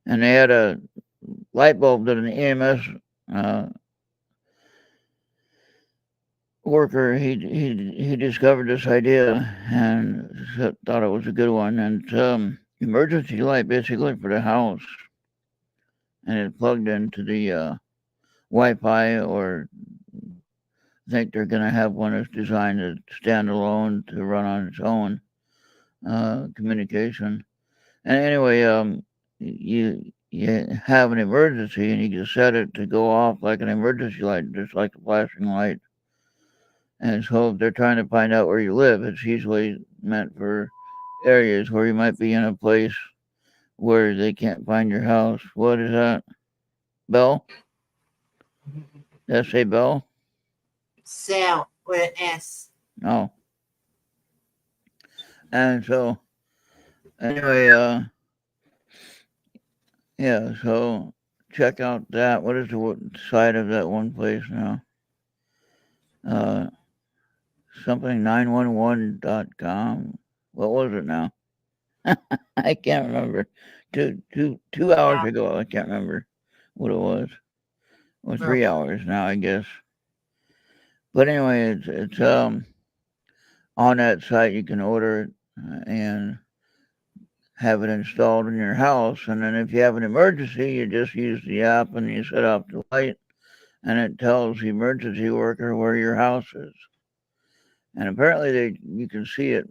and they had a light bulb that an EMS worker he discovered this idea and thought it was a good one, and emergency light basically for the house, and it plugged into the Wi-Fi, or I think they're going to have one that's designed to stand alone to run on its own communication. And anyway, you have an emergency and you can set it to go off like an emergency light, just like a flashing light. And so if they're trying to find out where you live, it's usually meant for areas where you might be in a place where they can't find your house. What is that? Bell? Did I say Bell? Cell with an S. Oh. And so, anyway, yeah, so check out that. What is the site of that one place now? Something 911.com. What was it now? I can't remember. Two hours ago, I can't remember what it was. Or 3 hours now, I guess. But anyway, it's on that site. You can order it and have it installed in your house. And then if you have an emergency, you just use the app and you set off the light, and it tells the emergency worker where your house is. And apparently you can see it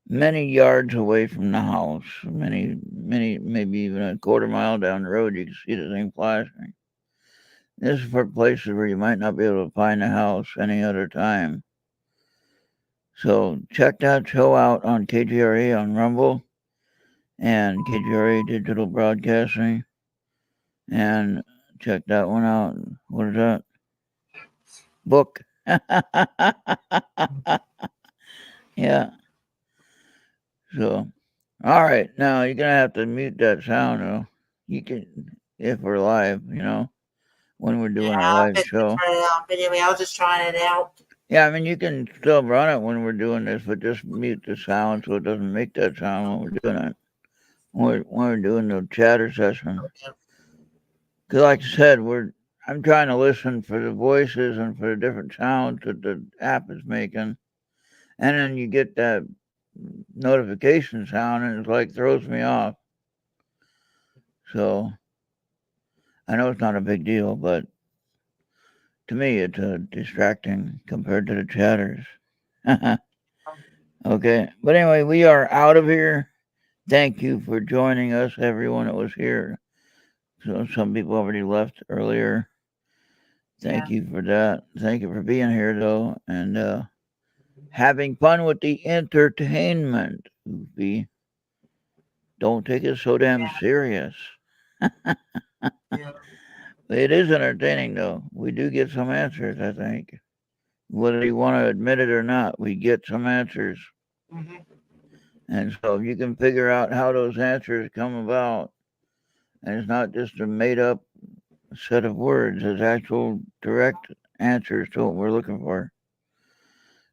many yards away from the house, maybe even a quarter mile down the road, you can see the thing flashing. This is for places where you might not be able to find a house any other time. So check that show out on KGRA on Rumble and KGRA Digital Broadcasting, and check that one out. What is that? Book. Yeah. So, all right. Now you're gonna have to mute that sound, though. You can, if we're live, when we're doing our live show. Turn it off anyway. I was just trying it out. Yeah, I mean, you can still run it when we're doing this, but just mute the sound so it doesn't make that sound when we're doing it. When we're doing the chatter session. Because, like I said, I'm trying to listen for the voices and for the different sounds that the app is making, and then you get that notification sound, and it's like throws me off. So I know it's not a big deal, but to me, it's distracting compared to the chatters. Okay. But anyway, we are out of here. Thank you for joining us, everyone that was here. So some people already left earlier. Thank you for that. Thank you for being here, though, and having fun with the entertainment. Don't take it so damn serious. It is entertaining, though. We do get some answers, I think. Whether you want to admit it or not, we get some answers. Mm-hmm. And so if you can figure out how those answers come about, and it's not just a made-up set of words, it's actual direct answers to what we're looking for.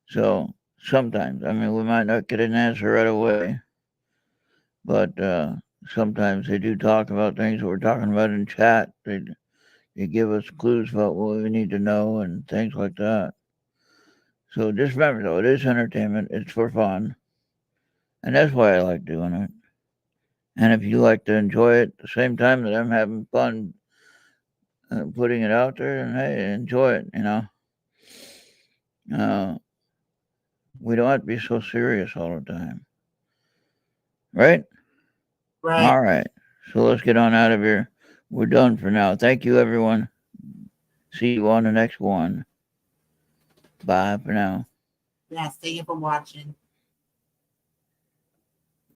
So sometimes, I mean, we might not get an answer right away, but sometimes they do talk about things that we're talking about in chat. They give us clues about what we need to know and things like that. So just remember, though, it is entertainment. It's for fun. And that's why I like doing it. And if you like to enjoy it at the same time that I'm having fun putting it out there, and hey, enjoy it, we don't have to be so serious all the time. Right? Right. All right. So let's get on out of here. We're done for now. Thank you, everyone. See you on the next one. Bye for now. Yes, thank you for watching.